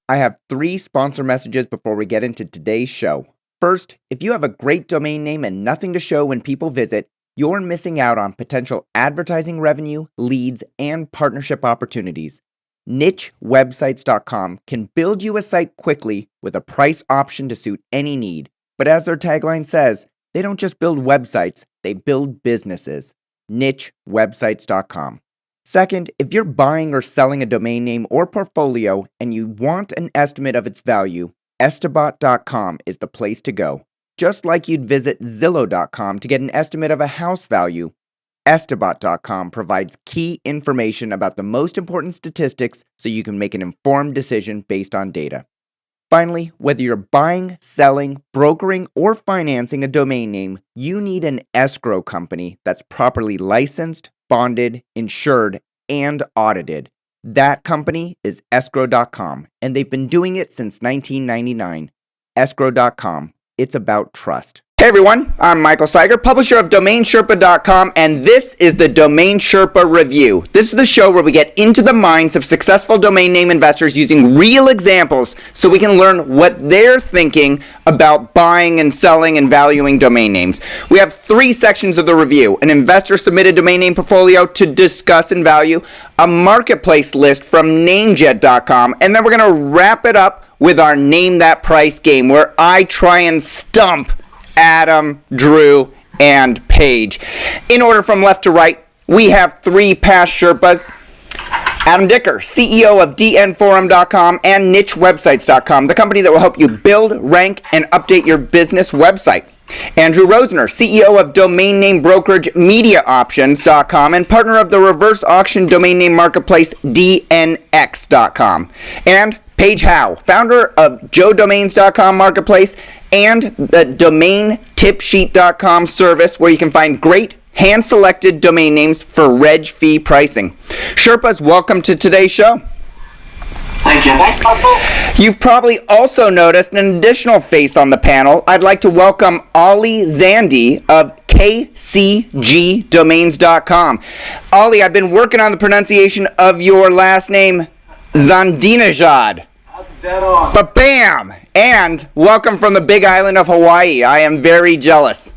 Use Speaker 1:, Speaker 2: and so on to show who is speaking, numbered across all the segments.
Speaker 1: I have 3 sponsor messages before we get into today's show. First, if you have a great domain name and nothing to show when people visit, you're missing out on potential advertising revenue, leads, and partnership opportunities. NicheWebsites.com can build you a site quickly with a price option to suit any need. But as their tagline says, they don't just build websites, they build businesses. NicheWebsites.com. Second, if you're buying or selling a domain name or portfolio and you want an estimate of its value, Estimate.com is the place to go. Just like you'd visit Zillow.com to get an estimate of a house value, Estimate.com provides key information about the most important statistics so you can make an informed decision based on data. Finally, whether you're buying, selling, brokering, or financing a domain name, you need an escrow company that's properly licensed, bonded, insured, and audited. That company is Escrow.com, and they've been doing it since 1999. Escrow.com. It's about trust. Hey everyone, I'm Michael Cyger, publisher of DomainSherpa.com, and this is the Domain Sherpa Review. This is the show where we get into the minds of successful domain name investors using real examples so we can learn what they're thinking about buying and selling and valuing domain names. We have 3 sections of the review: an investor-submitted domain name portfolio to discuss and value, a marketplace list from NameJet.com, and then we're going to wrap it up with our Name That Price game, where I try and stump Adam, Drew, and Paige. In order from left to right, we have 3 past Sherpas. Adam Dicker, CEO of DNForum.com and NicheWebsites.com, the company that will help you build, rank, and update your business website. Andrew Rosener, CEO of domain name brokerage MediaOptions.com and partner of the reverse auction domain name marketplace DNX.com. And Paige Howe, founder of JoeDomains.com marketplace and the DomainTipSheet.com service, where you can find great hand-selected domain names for reg fee pricing. Sherpas, welcome to today's show.
Speaker 2: Thank you. Thanks, Michael.
Speaker 1: You've probably also noticed an additional face on the panel. I'd like to welcome Ollie Zandi of KCGDomains.com. Ollie, I've been working on the pronunciation of your last name, Zandinejad.
Speaker 2: That's dead on.
Speaker 1: But bam! And welcome from the big island of Hawaii. I am very jealous.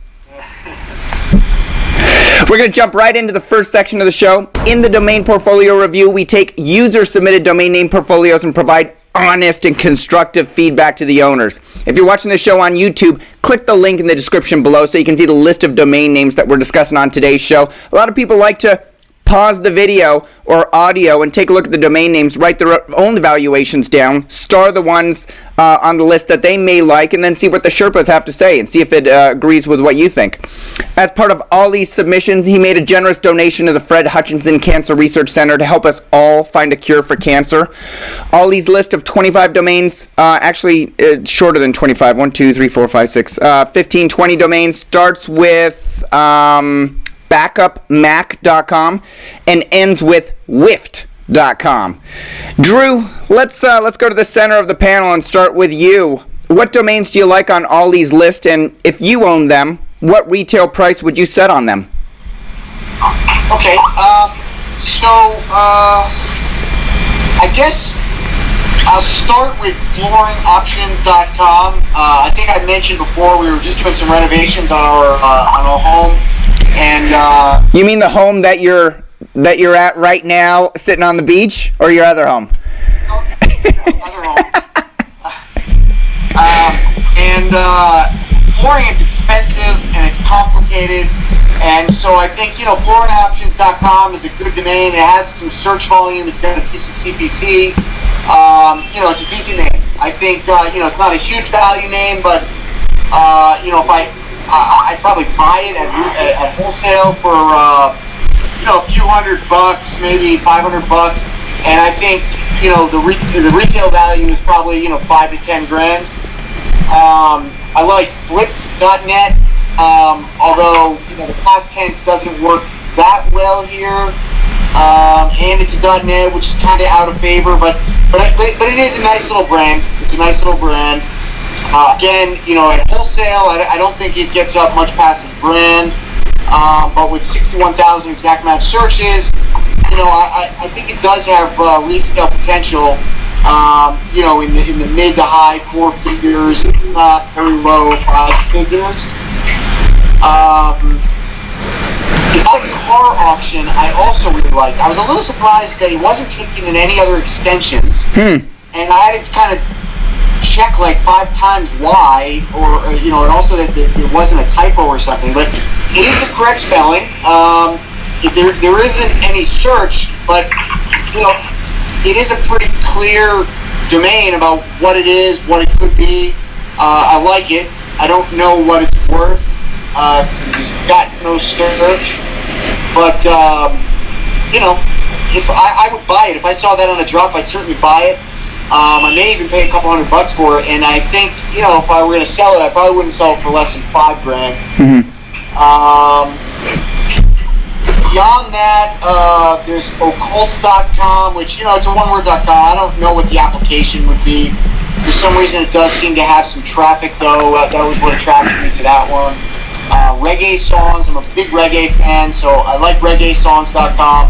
Speaker 1: We're going to jump right into the first section of the show. In the domain portfolio review, we take user-submitted domain name portfolios and provide honest and constructive feedback to the owners. If you're watching the show on YouTube, click the link in the description below so you can see the list of domain names that we're discussing on today's show. A lot of people like to pause the video or audio and take a look at the domain names, write their own evaluations down, star the ones on the list that they may like, and then see what the Sherpas have to say and see if it agrees with what you think. As part of Ollie's submissions, he made a generous donation to the Fred Hutchinson Cancer Research Center to help us all find a cure for cancer. Ollie's list of 25 domains, actually shorter than 25, 1, 2, 3, 4, 5, 6, 15, 20 domains, starts with backupmac.com and ends with wift.com. Drew, let's go to the center of the panel and start with you. What domains do you like on Ollie's list, and if you own them, what retail price would you set on them?
Speaker 2: Okay, I guess I'll start with flooringoptions.com. I think I mentioned before we were just doing some renovations on our home. And
Speaker 1: you mean the home that you're at right now, sitting on the beach, or your other home?
Speaker 2: No, other home. Flooring is expensive and it's complicated, and so I think flooringoptions.com is a good domain. It has some search volume. It's got a decent CPC. It's a decent name. I think it's not a huge value name, but if I'd probably buy it at wholesale for a few $100, maybe $500, and I think the retail value is probably $5 to $10 grand. I like flipped.net, although the past tense doesn't work that well here, and it's a .net, which is kind of out of favor, but it is a nice little brand. It's a nice little brand. Again, at wholesale, I don't think it gets up much past the brand, but with 61,000 exact match searches, I think it does have resale potential. in the mid to high 4 figures, not very low 5 figures. It's like car auction. I also really liked. I was a little surprised that he wasn't taking in any other extensions, and I had to kind of check like 5 times why, and also that there wasn't a typo or something. But it is the correct spelling. There isn't any search, but it is a pretty clear domain about what it is, what it could be. I like it. I don't know what it's worth. It's got no search, but if I would buy it. If I saw that on a drop, I'd certainly buy it. I may even pay a couple $100 for it, and I think if I were going to sell it, I probably wouldn't sell it for less than $5,000. Beyond that, there's occults.com, which it's a one-word.com. I don't know what the application would be. For some reason, it does seem to have some traffic, though. That was what attracted me to that one. Reggae songs. I'm a big reggae fan, so I like reggaesongs.com.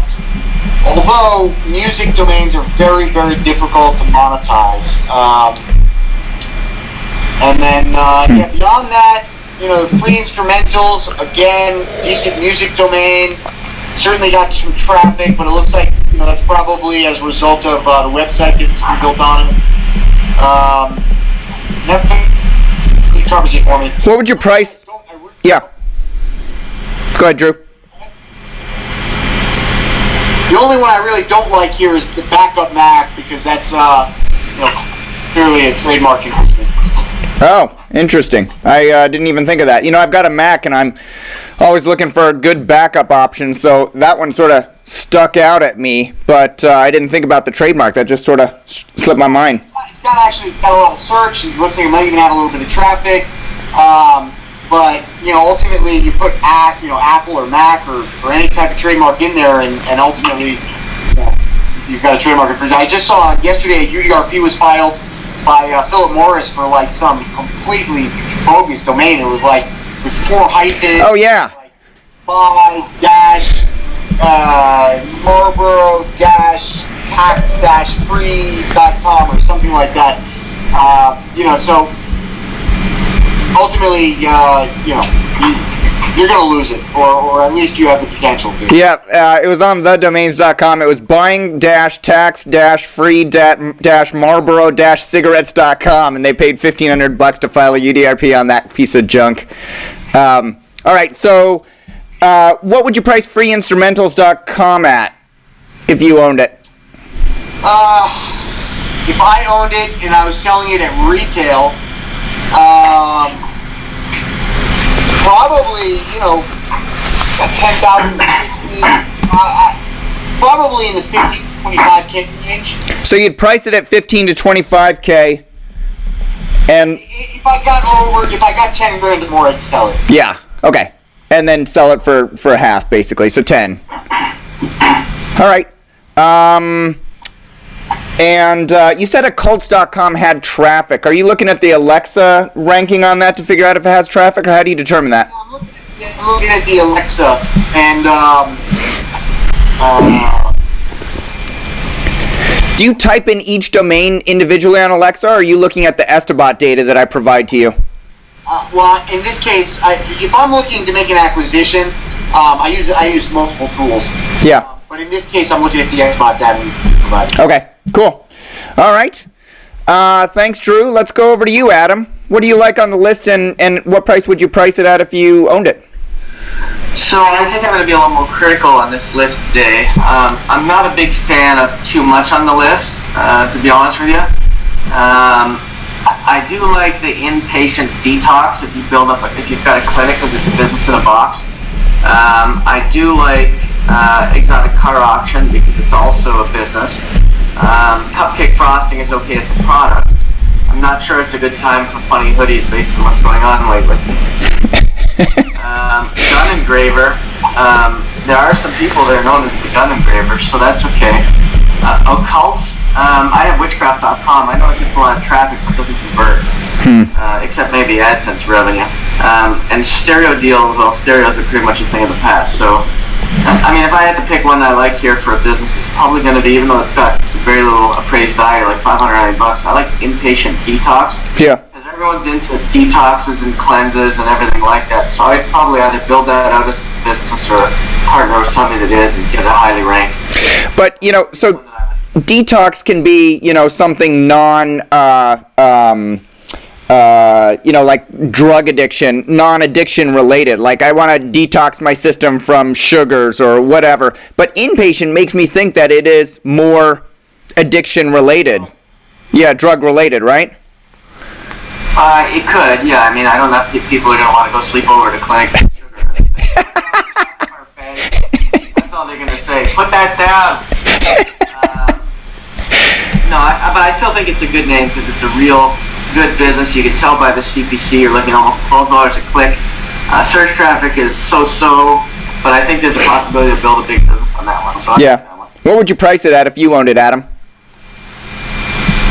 Speaker 2: Although music domains are very, very difficult to monetize. And then, beyond that, free instrumentals, again, decent music domain. Certainly got some traffic, but it looks like, that's probably as a result of the website that's been built on it. That covers it for me.
Speaker 1: What would your price? Yeah. Go ahead, Drew.
Speaker 2: The only one I really don't like here is the backup Mac, because that's clearly a trademark infringement.
Speaker 1: Oh, interesting. I didn't even think of that. I've got a Mac, and I'm always looking for a good backup option, so that one sort of stuck out at me, but I didn't think about the trademark. That just sort of slipped my mind.
Speaker 2: It's got a lot of search. It looks like it might even have a little bit of traffic. But ultimately, you put Apple or Mac or any type of trademark in there, and ultimately, you've got a trademark infringement. I just saw yesterday a UDRP was filed by Philip Morris for like some completely bogus domain. It was like with 4 hyphens.
Speaker 1: Oh yeah.
Speaker 2: Like Marlboro-Marlboro-tax-free.com or something like that. So ultimately, you're going to lose it, or at least you have the potential to.
Speaker 1: Yeah, it was on thedomains.com. It was buying-tax-free-marlboro-cigarettes.com, and they paid $1,500 to file a UDRP on that piece of junk. All right, so what would you price freeinstrumentals.com at if you owned it?
Speaker 2: If I owned it and I was selling it at retail, probably, 10,000, probably in the 15 to 25K range.
Speaker 1: So you'd price it at 15 to 25K, and
Speaker 2: if I got $10,000 or more, I'd sell it.
Speaker 1: Yeah. Okay. And then sell it for half, basically. So 10. All right. And you said occults.com had traffic. Are you looking at the Alexa ranking on that to figure out if it has traffic, or how do you determine that?
Speaker 2: I'm looking at the Alexa, and
Speaker 1: do you type in each domain individually on Alexa, or are you looking at the Estibot data that I provide to you?
Speaker 2: Well, in this case, if I'm looking to make an acquisition, I use multiple tools.
Speaker 1: Yeah.
Speaker 2: But in this case, I'm looking at the Estibot data we provide.
Speaker 1: Okay. Cool. All right. Thanks, Drew. Let's go over to you, Adam. What do you like on the list, and what price would you price it at if you owned it?
Speaker 3: So I think I'm going to be a little more critical on this list today. I'm not a big fan of too much on the list, to be honest with you. I do like the inpatient detox if you've got a clinic because it's a business in a box. I do like exotic car auction because it's also a business. Cupcake frosting is okay, it's a product. I'm not sure it's a good time for funny hoodies based on what's going on lately. Gun engraver. There are some people that are known as the gun engravers, so that's okay. Occults. I have witchcraft.com. I know it gets a lot of traffic, but doesn't convert. Except maybe AdSense revenue. And stereo deals, well, stereos are pretty much a thing of the past. So, I mean, if I had to pick one that I like here for a business, it's probably going to be, even though it's got very little appraised value, like $590. I like inpatient detox.
Speaker 1: Yeah.
Speaker 3: Because everyone's into detoxes and cleanses and everything like that. So I'd probably either build that out as a business or partner with somebody that is and get it highly ranked.
Speaker 1: But, so detox can be, something like drug addiction, non-addiction related. Like I want to detox my system from sugars or whatever. But inpatient makes me think that it is more addiction related. Yeah, drug related, right?
Speaker 3: It could, yeah. I mean, I don't know if people are going to want to go sleep over at a clinic. That's all they're going to say. Put that down. But I still think it's a good name because it's a real good business. You can tell by the CPC you're looking at almost $12 a click. Search traffic is so, but I think there's a possibility to build a big business on that one. So I like that one.
Speaker 1: What would you price it at if you owned it, Adam?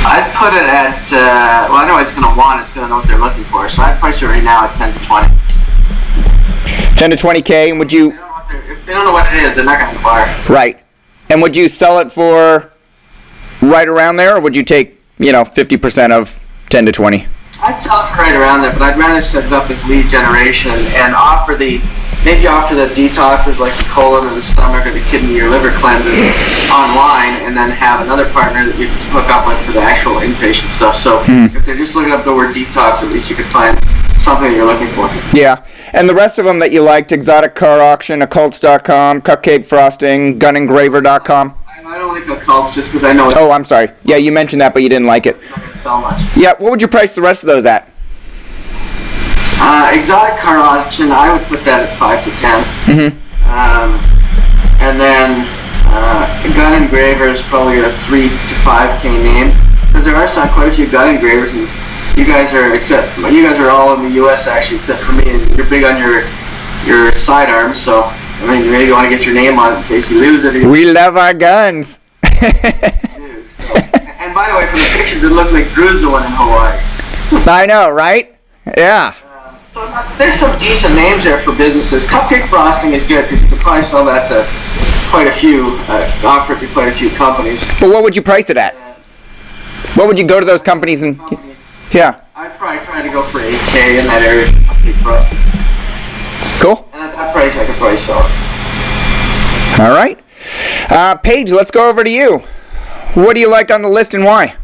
Speaker 3: I'd put it at, I know it's going to want, it's going to know what they're looking for, so I'd price it right now at 10 to 20.
Speaker 1: 10 to 20K, and would you...
Speaker 3: If they don't know what it is, they're not going to buy it.
Speaker 1: Right. And would you sell it for right around there, or would you take, 50% of 10 to 20?
Speaker 3: I'd sell it for right around there, but I'd rather set it up as lead generation and offer the detoxes like the colon or the stomach or the kidney or liver cleanses online, and then have another partner that you can hook up with for the actual inpatient stuff. So if they're just looking up the word detox, at least you could find something that you're looking for.
Speaker 1: Yeah. And the rest of them that you liked, Exotic Car Auction, Occults.com, Cupcake Frosting, Gunengraver.com.
Speaker 3: I don't like Occults just because I know
Speaker 1: Oh, I'm sorry. Yeah, you mentioned that, but you didn't like it.
Speaker 3: It's not going to sell much.
Speaker 1: Yeah, what would you price the rest of those at?
Speaker 3: Exotic Car Auction, I would put that at 5 to 10. And then Gun Engraver is probably a 3 to 5K name, because there are quite a few gun engravers, and you guys are all in the U.S. actually, except for me, and you're big on your sidearms, so I mean, maybe you want to get your name on it in case you lose it.
Speaker 1: We love our guns.
Speaker 3: And by the way, from the pictures, it looks like Drew's the one in Hawaii.
Speaker 1: I know, right? Yeah.
Speaker 3: So there's some decent names there for businesses. Cupcake Frosting is good because you can probably sell that to quite a few, offer it to quite a few companies.
Speaker 1: But what would you price it at? What would you go to those companies and... Yeah.
Speaker 3: I'd probably try to go for 8K in that area for Cupcake Frosting.
Speaker 1: Cool.
Speaker 3: And at that price, I could probably sell it.
Speaker 1: All right. Paige, let's go over to you. What do you like on the list and why?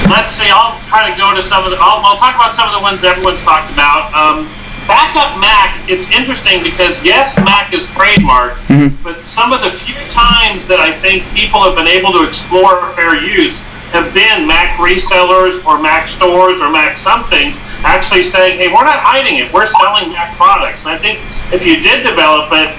Speaker 4: Let's see, I'll try to go to some of the, I'll talk about some of the ones everyone's talked about. Backup Mac, it's interesting because yes, Mac is trademarked, but some of the few times that I think people have been able to explore fair use have been Mac resellers or Mac stores or Mac somethings actually saying, hey, we're not hiding it, we're selling Mac products. And I think if you did develop it,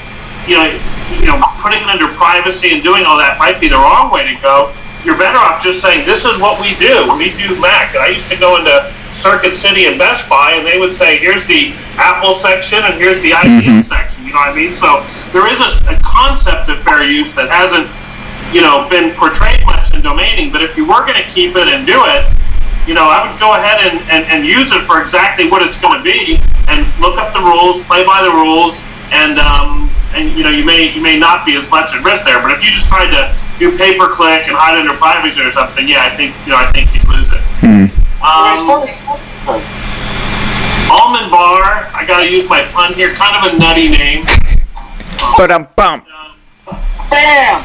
Speaker 4: putting it under privacy and doing all that might be the wrong way to go. You're better off just saying, this is what we do. We do Mac. And I used to go into Circuit City and Best Buy, and they would say, here's the Apple section, and here's the IBM section. You know what I mean? So there is a concept of fair use that hasn't, been portrayed much in domaining. But if you were going to keep it and do it, I would go ahead and use it for exactly what it's going to be, and look up the rules, play by the rules, and you may not be as much at risk there. But if you just tried to do pay-per-click and hide under privacy or something, yeah, I think you'd lose it. Almond Bar, I gotta use my pun here, kind of a nutty name.
Speaker 1: Bam!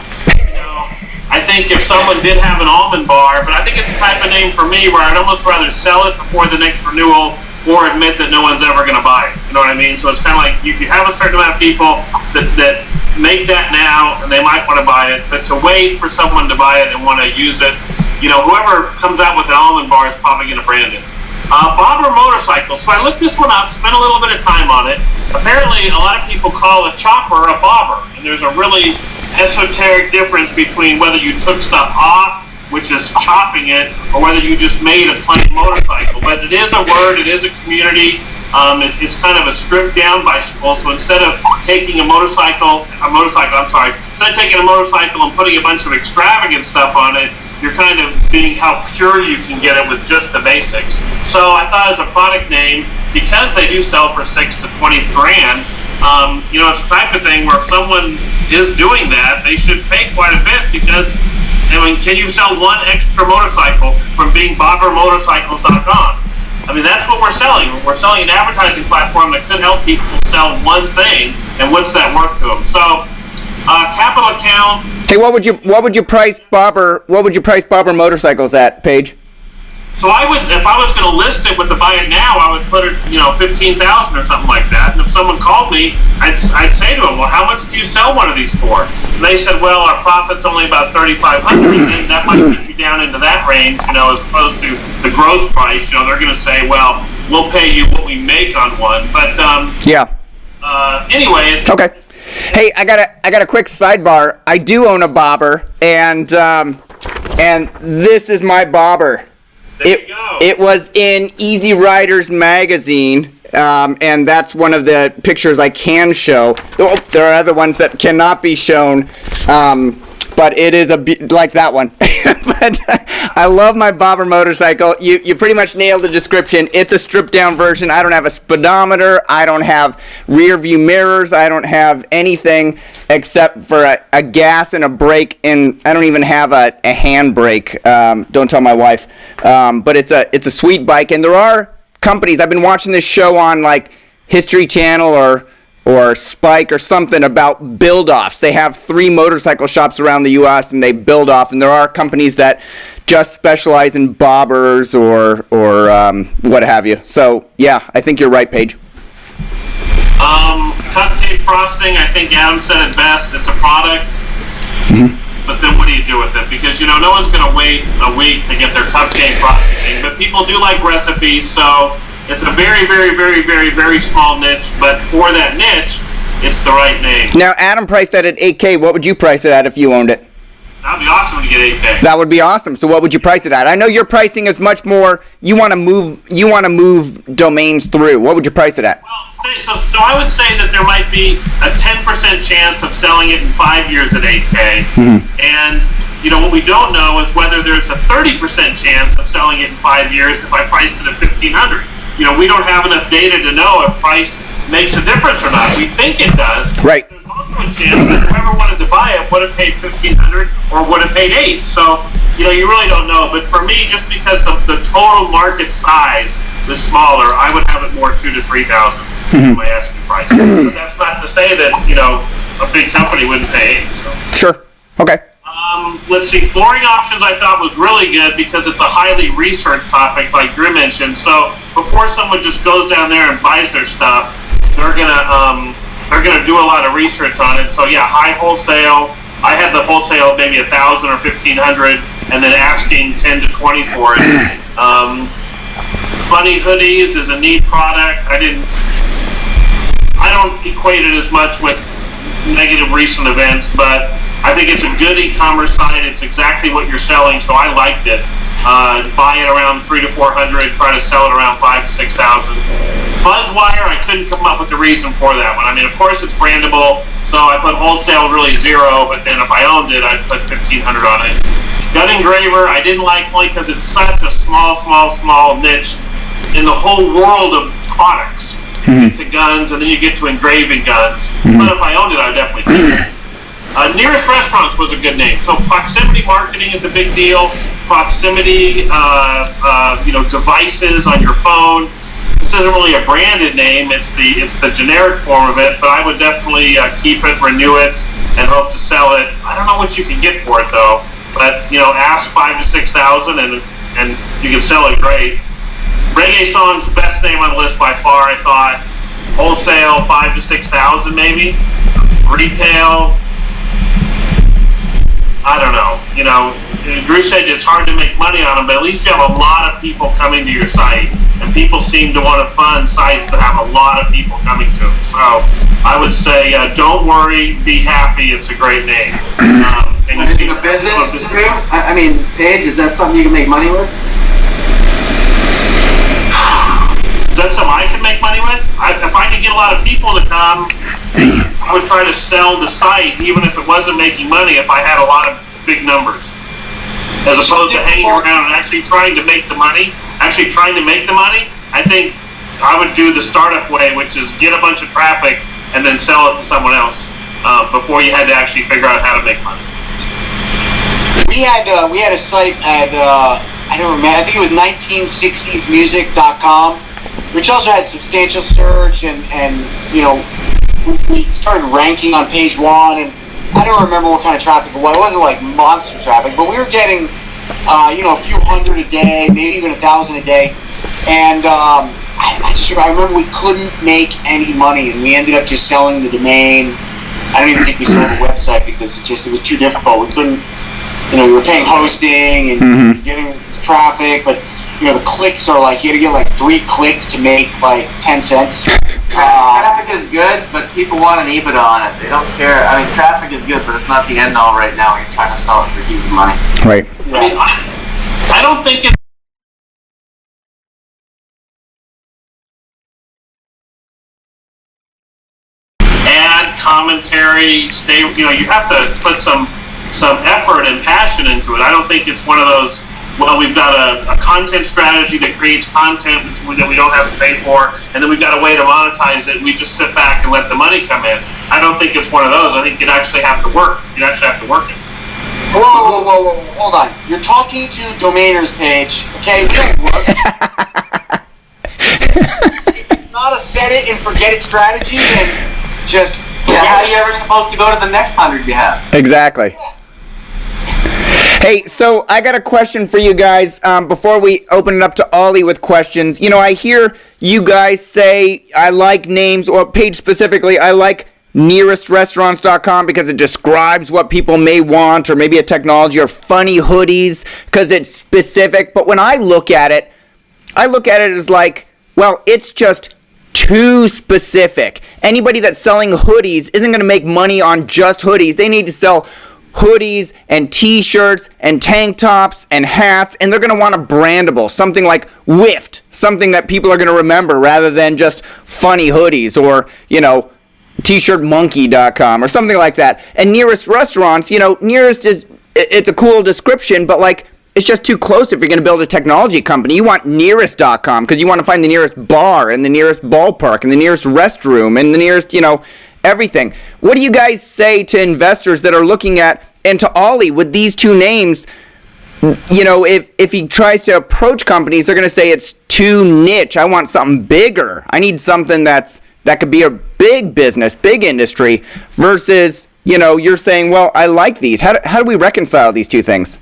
Speaker 4: I think if someone did have an almond bar, but I think it's the type of name for me where I'd almost rather sell it before the next renewal or admit that no one's ever going to buy it. You know what I mean? So it's kind of like you have a certain amount of people that make that now and they might want to buy it, but to wait for someone to buy it and want to use it, whoever comes out with an almond bar is probably going to brand it. Bobber Motorcycles. So I looked this one up, spent a little bit of time on it. Apparently, a lot of people call a chopper a bobber, and there's a really esoteric difference between whether you took stuff off, which is chopping it, or whether you just made a plain motorcycle. But it is a word, it is a community, it's kind of a stripped down bicycle, so instead of taking instead of taking a motorcycle and putting a bunch of extravagant stuff on it, you're kind of being how pure you can get it with just the basics. So I thought as a product name, because they do sell for $6,000 to $20,000, It's the type of thing where if someone is doing that, they should pay quite a bit because, can you sell one extra motorcycle from being bobbermotorcycles.com? That's what we're selling. We're selling an advertising platform that could help people sell one thing, and what's that worth to them? So, capital account.
Speaker 1: Hey, what would you price Bobber motorcycles at, Paige?
Speaker 4: So I would, if I was going to list it with the buy it now, I would put it, $15,000 or something like that. And if someone called me, I'd say to them, well, how much do you sell one of these for? And they said, well, our profit's only about $3,500, and that might get you down into that range, as opposed to the gross price. They're going to say, well, we'll pay you what we make on one. But anyway.
Speaker 1: Okay. Hey, I got a quick sidebar. I do own a bobber, and this is my bobber. It was in Easy Riders magazine, and that's one of the pictures I can show. Oh, there are other ones that cannot be shown, but it is like that one. But I love my bobber motorcycle. You pretty much nailed the description. It's a stripped down version. I don't have a speedometer. I don't have rear view mirrors. I don't have anything except for a gas and a brake, and I don't even have a hand brake. Don't tell my wife. But it's a sweet bike, and there are companies. I've been watching this show on like History Channel or Spike or something about build-offs. They have 3 motorcycle shops around the U.S. and they build off, and there are companies that just specialize in bobbers or what have you. So yeah, I think you're right, Paige.
Speaker 4: Cupcake frosting, I think Adam said it best. It's a product. But then what do you do with it? Because, no one's going to wait a week to get their cupcake frosting thing. But people do like recipes, so it's a very, very, very, very, very small niche. But for that niche, it's the right name.
Speaker 1: Now, Adam priced that at $8K. What would you price it at if you owned it?
Speaker 4: That'd be awesome to get $8K.
Speaker 1: That would be awesome. So what would you price it at? I know your pricing is much more. You want to move domains through. What would you price it at?
Speaker 4: Well, so I would say that there might be a 10% chance of selling it in 5 years at $8K. And what we don't know is whether there's a 30% chance of selling it in 5 years if I priced it at $1,500. We don't have enough data to know if price makes a difference or not. We think it does.
Speaker 1: Right.
Speaker 4: There's also a chance that whoever wanted to buy it would have paid $1,500 or would have paid $8. So, you really don't know. But for me, just because the total market size is smaller, I would have it more 2,000 to 3,000 my asking price. But that's not to say that, a big company wouldn't pay $8. So.
Speaker 1: Sure. Okay.
Speaker 4: Let's see. Flooring options I thought was really good because it's a highly researched topic, like Drew mentioned. So before someone just goes down there and buys their stuff, they're gonna do a lot of research on it. So yeah, high wholesale. I had the wholesale maybe 1,000 or 1,500, and then asking 10 to 20 for it. Funny hoodies is a neat product. I don't equate it as much with negative recent events, but I think it's a good e-commerce site. It's exactly what you're selling, so I liked it. Buy it around 300 to 400, try to sell it around 5,000 to 6,000. Fuzzwire, I couldn't come up with a reason for that one. Of course it's brandable, so I put wholesale really 0, but then if I owned it, I'd put 1,500 on it. Gun engraver, I didn't like only because it's such a small niche in the whole world of products. You get to guns, and then you get to engraving guns. But if I owned it, I would definitely take it. Nearest Restaurants was a good name. So proximity marketing is a big deal. Proximity, devices on your phone. This isn't really a branded name. It's the generic form of it. But I would definitely keep it, renew it, and hope to sell it. I don't know what you can get for it though. But ask 5,000 to 6,000, and you can sell it great. Reggae Song's the best name on the list by far, I thought. Wholesale, 5,000 to 6,000 maybe. Retail, I don't know. Drew said it's hard to make money on them, but at least you have a lot of people coming to your site, and people seem to want to fund sites that have a lot of people coming to them. So I would say, don't worry, be happy. It's a great name. And you see
Speaker 3: a business, Drew? Paige, is that something you can make money with?
Speaker 4: Is that something I can make money with? If I could get a lot of people to come, I would try to sell the site, even if it wasn't making money, if I had a lot of big numbers. As opposed to hanging around and actually trying to make the money. I think I would do the startup way, which is get a bunch of traffic and then sell it to someone else before you had to actually figure out how to make money.
Speaker 2: We had a site at I don't remember. I think it was 1960smusic.com, which also had substantial search and we started ranking on page 1, and I don't remember what kind of traffic it was. It wasn't like monster traffic, but we were getting a few hundred a day, maybe even 1,000 a day, and I remember we couldn't make any money, and we ended up just selling the domain. I don't even think we sold the website because it was too difficult. We couldn't. We were paying hosting and getting traffic, but the clicks are like, you had to get like 3 clicks to make like 10 cents.
Speaker 3: Traffic is good, but people want an EBITDA on it. They don't care. I mean, traffic is good, but it's not the end all right now when you're trying to sell it for huge money.
Speaker 1: Right.
Speaker 2: Yeah.
Speaker 4: I mean, I don't think it's add commentary, you have to put some effort and passion into it. I don't think it's one of those, well, we've got a content strategy that creates content that we don't have to pay for, and then we've got a way to monetize it, and we just sit back and let the money come in. I don't think it's one of those. I think you'd actually have to work. You'd actually have to work it.
Speaker 2: Whoa, hold on. You're talking to Domainer's page, okay? We don't work. It's not a set it and forget it strategy, then just forget
Speaker 3: how are
Speaker 2: it.
Speaker 3: you ever supposed to go to the next 100 you have?
Speaker 1: Exactly. Hey, so I got a question for you guys before we open it up to Ollie with questions. I hear you guys say, I like names, or page specifically, I like nearestrestaurants.com because it describes what people may want, or maybe a technology, or funny hoodies because it's specific. But when I look at it as like, well, it's just too specific. Anybody that's selling hoodies isn't going to make money on just hoodies. They need to sell hoodies and t-shirts and tank tops and hats, and they're going to want a brandable, something like Whiffed, something that people are going to remember rather than just funny hoodies, or t-shirtmonkey.com or something like that. And Nearest Restaurants, nearest it's a cool description, but like it's just too close if you're going to build a technology company. You want nearest.com because you want to find the nearest bar and the nearest ballpark and the nearest restroom and the nearest, everything. What do you guys say to investors that are looking at, and to Ollie with these two names, if he tries to approach companies, they're going to say it's too niche. I want something bigger. I need something that could be a big business, big industry, versus, you're saying, well, I like these. How do we reconcile these two things?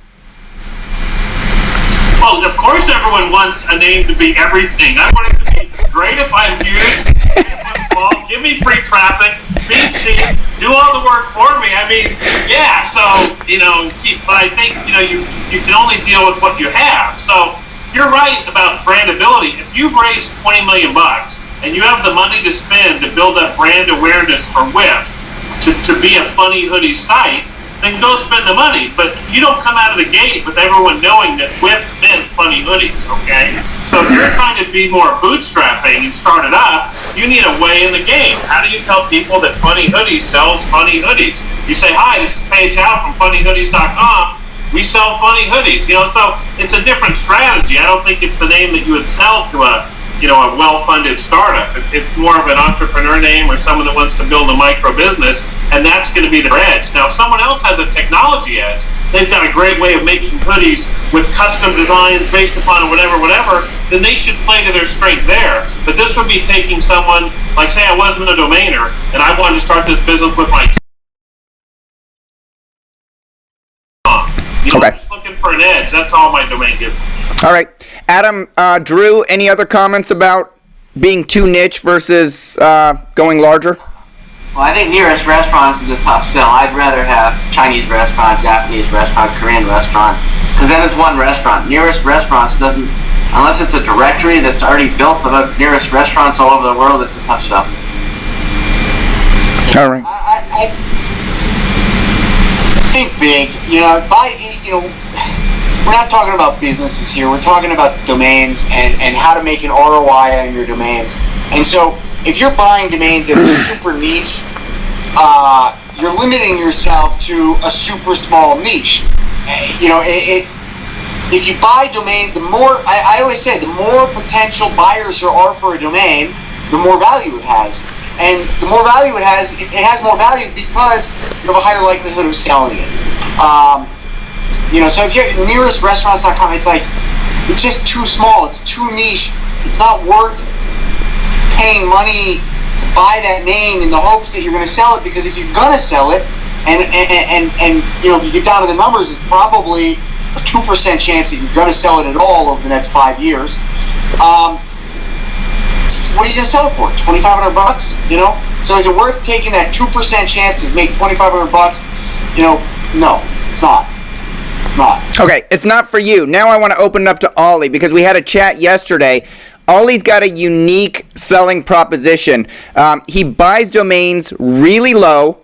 Speaker 4: Well, of course everyone wants a name to be everything. I want it to be great if I'm huge, if I'm small, give me free traffic, be cheap, do all the work for me. I mean, yeah, so, but I think, you can only deal with what you have. So you're right about brandability. If you've raised $20 million and you have the money to spend to build up brand awareness for Whiffed to be a funny hoodie site, then go spend the money. But you don't come out of the gate with everyone knowing that Whiffed meant funny hoodies, okay? So if you're trying to be more bootstrapping and start it up, you need a way in the game. How do you tell people that Funny Hoodies sells funny hoodies? You say, hi, this is Paige Howe from funnyhoodies.com. We sell funny hoodies, so it's a different strategy. I don't think it's the name that you would sell to a well-funded startup. It's more of an entrepreneur name or someone that wants to build a micro business, and that's going to be their edge. Now, if someone else has a technology edge, they've got a great way of making hoodies with custom designs based upon whatever, then they should play to their strength there. But this would be taking someone, like say I wasn't a domainer, and I wanted to start this business with my
Speaker 1: Okay.
Speaker 4: I'm just looking for an edge. That's all my domain gives me.
Speaker 1: All right. Adam, Drew, any other comments about being too niche versus going larger?
Speaker 3: Well, I think Nearest Restaurants is a tough sell. I'd rather have Chinese restaurant, Japanese restaurant, Korean restaurant, because then it's one restaurant. Nearest Restaurants doesn't, unless it's a directory that's already built about Nearest Restaurants all over the world, it's a tough sell.
Speaker 1: All right.
Speaker 2: I think big. We're not talking about businesses here. We're talking about domains and how to make an ROI on your domains. And so, if you're buying domains that are super niche, you're limiting yourself to a super small niche. If you buy domain, the more I always say, the more potential buyers there are for a domain, the more value it has. And the more value it has more value because you have a higher likelihood of selling it. So if you're nearest restaurants.com, it's just too small. It's too niche. It's not worth paying money to buy that name in the hopes that you're going to sell it, because if you're going to sell it, and if you get down to the numbers, it's probably a 2% chance that you're going to sell it at all over the next 5 years. What are you going to sell it for? $2,500? So is it worth taking that 2% chance to make $2,500? No, it's not. It's not.
Speaker 1: Okay, it's not for you. Now I want to open it up to Ollie, because we had a chat yesterday. Ollie's got a unique selling proposition. He buys domains really low,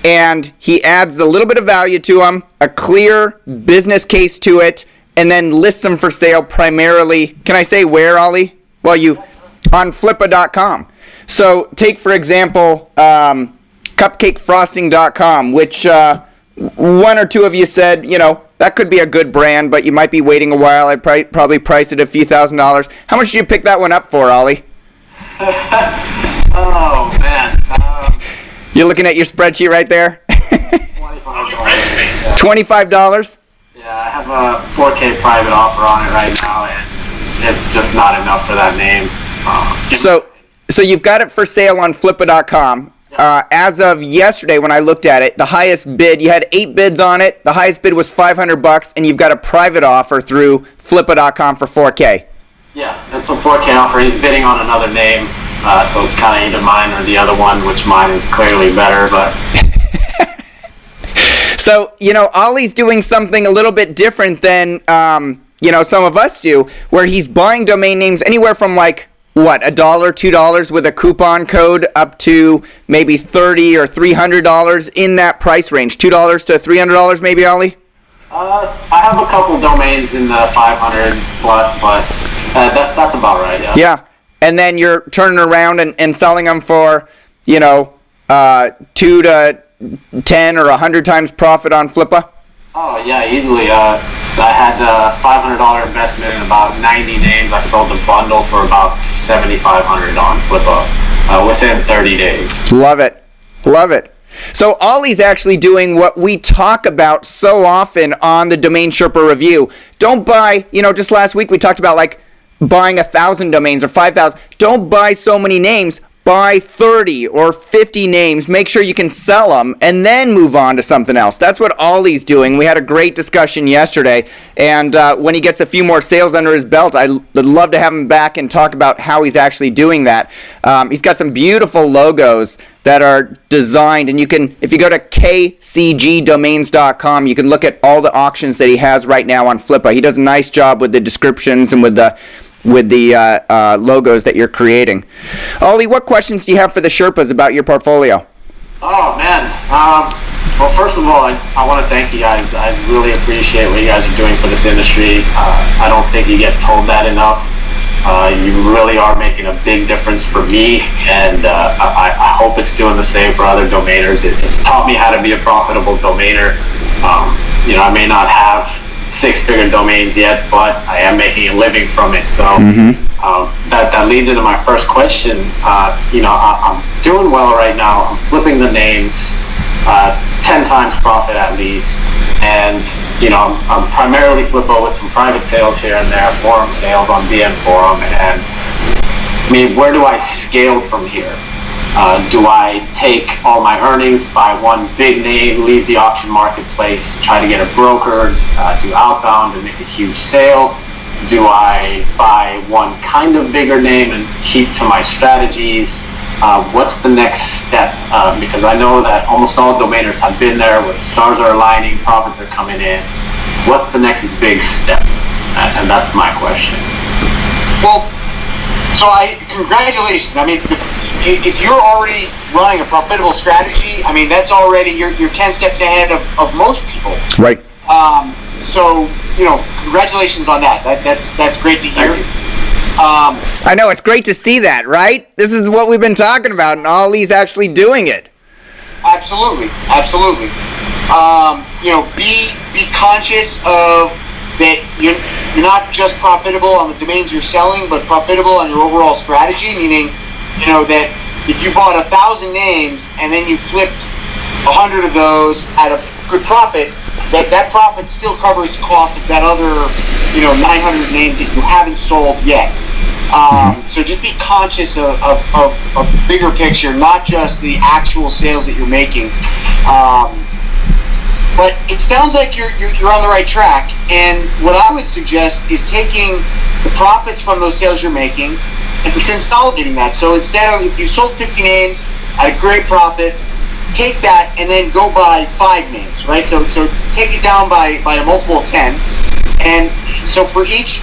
Speaker 1: and he adds a little bit of value to them, a clear business case to it, and then lists them for sale primarily. Can I say where, Ollie? Well, on flippa.com. So take, for example, cupcakefrosting.com, which one or two of you said, that could be a good brand, but you might be waiting a while. I'd probably price it a few $1,000s. How much did you pick that one up for, Ollie?
Speaker 3: Oh, man.
Speaker 1: You're looking at your spreadsheet right there?
Speaker 3: $25.
Speaker 1: $25?
Speaker 3: Yeah, I have a 4K private offer on it right now, and it's just not enough for that name.
Speaker 1: So you've got it for sale on flippa.com. As of yesterday, when I looked at it, the highest bid, you had 8 bids on it. The highest bid was $500, and you've got a private offer through flippa.com for 4K. Yeah,
Speaker 3: it's a 4K offer. He's bidding on another name, so it's kind of either mine or the other one, which mine is clearly better, but...
Speaker 1: So, Ollie's doing something a little bit different than, some of us do, where he's buying domain names anywhere from $1, $2 with a coupon code up to maybe $30 or $300 in that price range. $2 to $300 maybe, Ollie?
Speaker 3: I have a couple domains in the 500 plus, but that's about right, yeah.
Speaker 1: Yeah, and then you're turning around and selling them for, 2 to 10 or 100 times profit on Flippa?
Speaker 3: Oh, yeah, easily. I had a $500 investment in about 90 names. I sold the bundle for about $7,500 on Flippa within 30 days.
Speaker 1: Love it. Love it. So Ollie's actually doing what we talk about so often on the Domain Sherpa Review. Don't buy, just last week we talked about buying 1,000 domains or 5,000. Don't buy so many names. Buy 30 or 50 names, make sure you can sell them, and then move on to something else. That's what Ollie's doing. We had a great discussion yesterday, and when he gets a few more sales under his belt, I'd love to have him back and talk about how he's actually doing that. He's got some beautiful logos that are designed, and you can, if you go to kcgdomains.com, you can look at all the auctions that he has right now on Flippa. He does a nice job with the descriptions and with the logos that you're creating. Ollie, what questions do you have for the Sherpas about your portfolio?
Speaker 3: Oh, man. Well, first of all, I want to thank you guys. I really appreciate what you guys are doing for this industry. I don't think you get told that enough. You really are making a big difference for me, and I hope it's doing the same for other domainers. It's taught me how to be a profitable domainer. I may not have 6-figure domains yet, but I am making a living from it. So that leads into my first question. I'm doing well right now. I'm flipping the names, 10 times profit at least, and I'm primarily Flippa with some private sales here and there, forum sales on DN Forum, and where do I scale from here? Do I take all my earnings, buy one big name, leave the auction marketplace, try to get it brokered, do outbound and make a huge sale? Do I buy one kind of bigger name and keep to my strategies? What's the next step? Because I know that almost all domainers have been there where the stars are aligning, profits are coming in. What's the next big step? And that's my question.
Speaker 2: Well, congratulations. If you're already running a profitable strategy, that's already, you're 10 steps ahead of most people.
Speaker 1: Right.
Speaker 2: Congratulations on that. That's great to hear.
Speaker 1: I know, it's great to see that, right? This is what we've been talking about, and Ollie's actually doing it.
Speaker 2: Absolutely. Be conscious of that you're not just profitable on the domains you're selling, but profitable on your overall strategy, meaning, that if you bought 1,000 names and then you flipped 100 of those at a good profit, that profit still covers the cost of that other, 900 names that you haven't sold yet. So just be conscious of the bigger picture, not just the actual sales that you're making. But it sounds like you're on the right track. And what I would suggest is taking the profits from those sales you're making and consolidating that. So instead of, if you sold 50 names at a great profit, take that and then go buy 5 names, right? So take it down by a multiple of 10. And so for each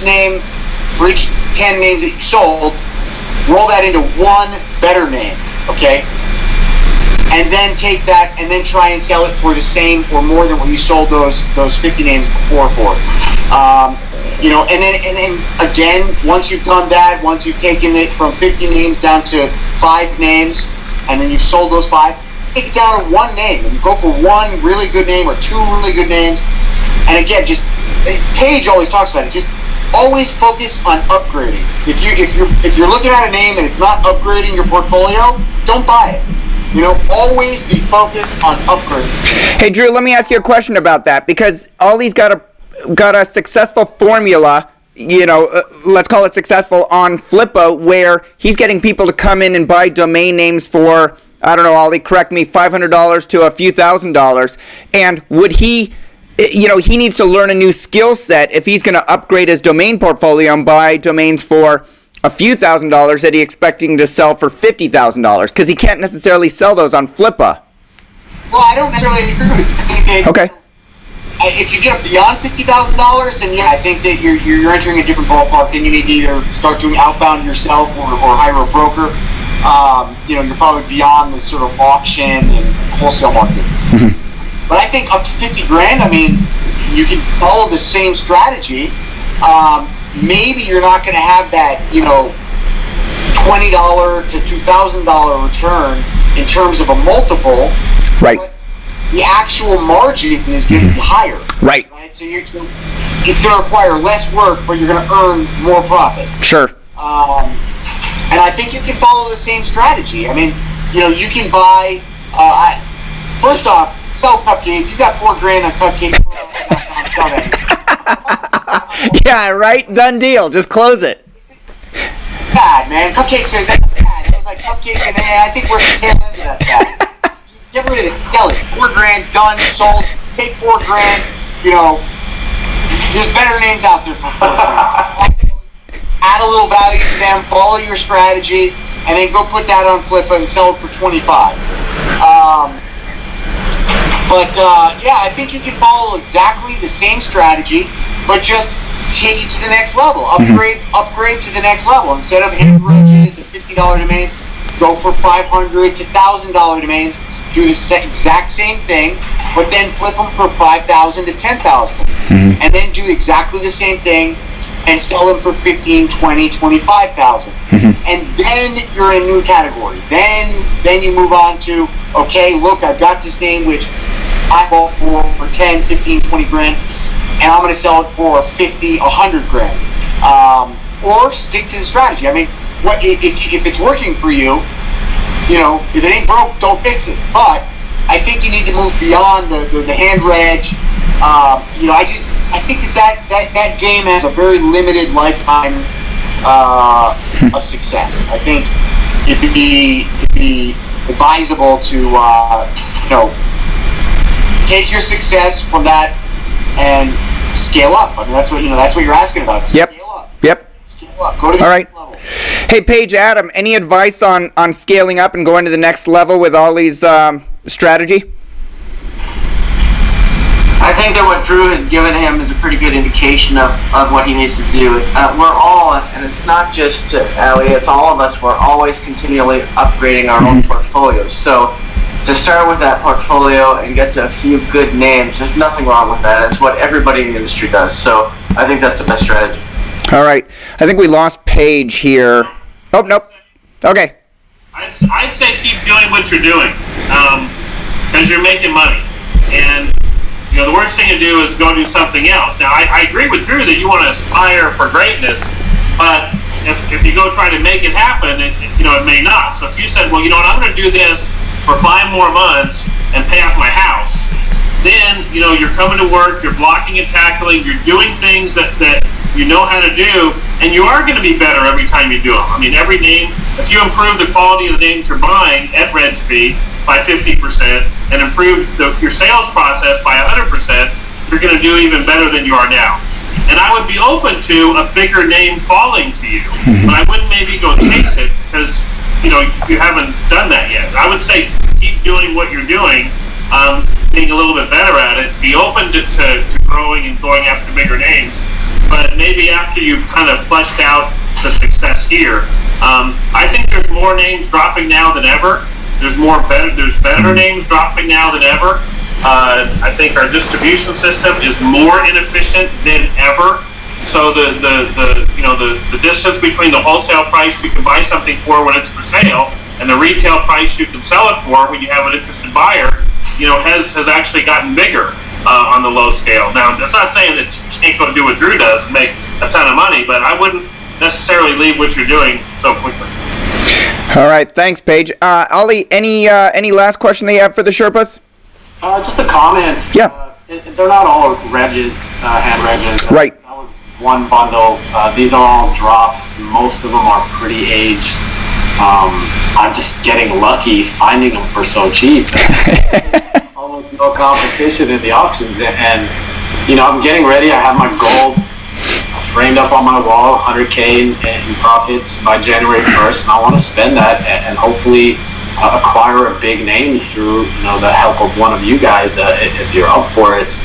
Speaker 2: name, for each 10 names that you sold, roll that into one better name, okay? And then take that and then try and sell it for the same or more than what you sold those 50 names before for. And then again, once you've done that, once you've taken it from 50 names down to 5 names, and then you've sold those 5, take it down to 1 name and go for 1 really good name or 2 really good names. And again, just Paige always talks about it. Just always focus on upgrading. If you're looking at a name and it's not upgrading your portfolio, don't buy it. Always be focused on upgrading.
Speaker 1: Hey, Drew, let me ask you a question about that, because Ollie's got a successful formula, let's call it successful, on Flippa, where he's getting people to come in and buy domain names for, I don't know, Ollie, correct me, $500 to a few $1,000s. And would he, he needs to learn a new skill set if he's going to upgrade his domain portfolio and buy domains for a few $1,000s that he's expecting to sell for $50,000, because he can't necessarily sell those on Flippa.
Speaker 2: Well, I don't necessarily agree with you. I think that,
Speaker 1: okay.
Speaker 2: If you get beyond $50,000, then yeah, I think that you're entering a different ballpark. Then you need to either start doing outbound yourself or hire a broker. You're probably beyond the sort of auction and wholesale market. Mm-hmm. But I think up to 50 grand, you can follow the same strategy. Maybe you're not going to have that, $20 to $2,000 return in terms of a multiple.
Speaker 1: Right.
Speaker 2: But the actual margin is going to be higher.
Speaker 1: Right.
Speaker 2: So it's going to require less work, but you're going to earn more profit.
Speaker 1: Sure.
Speaker 2: And I think you can follow the same strategy. You can buy, first off, sell cupcakes. You got $4 grand on cupcakes. Sell that.
Speaker 1: Yeah, right? Done deal. Just close it.
Speaker 2: Bad, man. Cupcakes are bad. It was like cupcakes, and I think we're at the tail end of that bad. Get rid of it. Sell it. $4 grand, done, sold. Take $4 grand. There's better names out there for $4 grand. Add a little value to them. Follow your strategy, and then go put that on Flippa and sell it for $25. I think you can follow exactly the same strategy, but just take it to the next level. Upgrade to the next level. Instead of hand ridges and $50 domains, go for $500 to $1,000 domains. Do the exact same thing, but then flip them for $5,000 to $10,000, and then do exactly the same thing and sell them for $15,000, $20,000, $25,000, and then you're in a new category. Then you move on to, okay, look, I've got this name which I bought for 10, 15, 20 grand, and I'm going to sell it for 50, 100 grand. Or stick to the strategy. If it's working for you, if it ain't broke, don't fix it. But I think you need to move beyond the hand wedge. I think that game has a very limited lifetime of success. I think it'd be advisable to take your success from that and scale up. That's what you're asking about.
Speaker 1: Yep.
Speaker 2: Scale up.
Speaker 1: Yep.
Speaker 2: Scale up. Go to the next level.
Speaker 1: Hey, Paige, Adam, any advice on scaling up and going to the next level with Ollie's strategy?
Speaker 3: I think that what Drew has given him is a pretty good indication of what he needs to do. We're all, and it's not just Ali, it's all of us, we're always continually upgrading our own portfolios. So to start with that portfolio and get to a few good names, there's nothing wrong with that. It's what everybody in the industry does. So I think that's the best strategy. All
Speaker 1: right. I think we lost Paige here. Oh, nope. Okay.
Speaker 4: I'd say keep doing what you're doing because you're making money. And the worst thing to do is go do something else. Now, I agree with Drew that you want to aspire for greatness, but if you go try to make it happen, it may not. So if you said, well, I'm going to do this for 5 more months and pay off my house, then you're coming to work, you're blocking and tackling, you're doing things that you know how to do, and you are going to be better every time you do them. I mean, every name, if you improve the quality of the names you're buying at RegFee by 50% and improve your sales process by 100%, you're going to do even better than you are now. And I would be open to a bigger name falling to you, but I wouldn't maybe go chase it because you haven't done that yet. I would say keep doing what you're doing, being a little bit better at it. Be open to growing and going after bigger names, but maybe after you've kind of fleshed out the success here, I think there's more names dropping now than ever. There's better names dropping now than ever. I think our distribution system is more inefficient than ever. So the distance between the wholesale price you can buy something for when it's for sale and the retail price you can sell it for when you have an interested buyer, has actually gotten bigger on the low scale. Now, that's not saying that you can't go do what Drew does and make a ton of money, but I wouldn't necessarily leave what you're doing so quickly.
Speaker 1: All right, thanks, Paige. Ollie, any last question that you have for the Sherpas?
Speaker 5: Just the comments.
Speaker 1: Yeah.
Speaker 5: They're not all regs, hand regs.
Speaker 1: Right.
Speaker 5: That was one bundle. These are all drops. Most of them are pretty aged. I'm just getting lucky finding them for so cheap. Almost no competition in the auctions. And I'm getting ready. I have my goal framed up on my wall, 100K in profits by January 1st. And I want to spend that and hopefully acquire a big name through the help of one of you guys if you're up for it,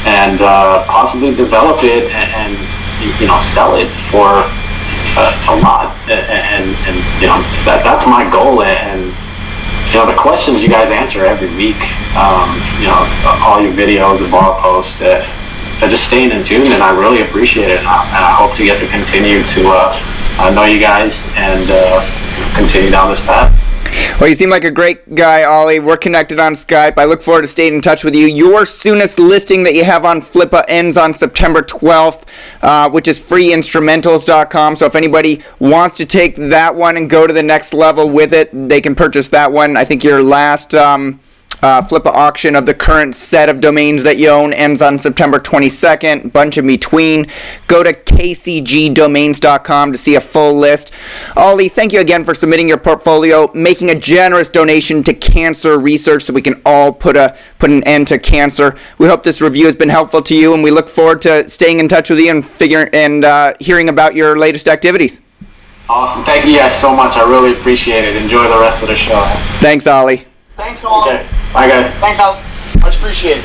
Speaker 5: and possibly develop it and sell it for a lot, and that's my goal. And the questions you guys answer every week, all your videos and blog posts, just staying in tune, and I really appreciate it, and I hope to get to continue to know you guys and continue down this path.
Speaker 1: Well, you seem like a great guy, Ollie. We're connected on Skype. I look forward to staying in touch with you. Your soonest listing that you have on Flippa ends on September 12th, which is freeinstrumentals.com. So if anybody wants to take that one and go to the next level with it, they can purchase that one. I think your last Flippa auction of the current set of domains that you own ends on September 22nd. Bunch in between. Go to kcgdomains.com to see a full list. Ollie, thank you again for submitting your portfolio, making a generous donation to cancer research so we can all put an end to cancer. We hope this review has been helpful to you, and we look forward to staying in touch with you and hearing about your latest activities.
Speaker 5: Awesome. Thank you guys so much. I really appreciate it. Enjoy the rest of the show.
Speaker 1: Thanks, Ollie.
Speaker 2: Thanks, Ollie.
Speaker 5: Okay. Bye, guys.
Speaker 2: Thanks, Ollie. Much appreciated.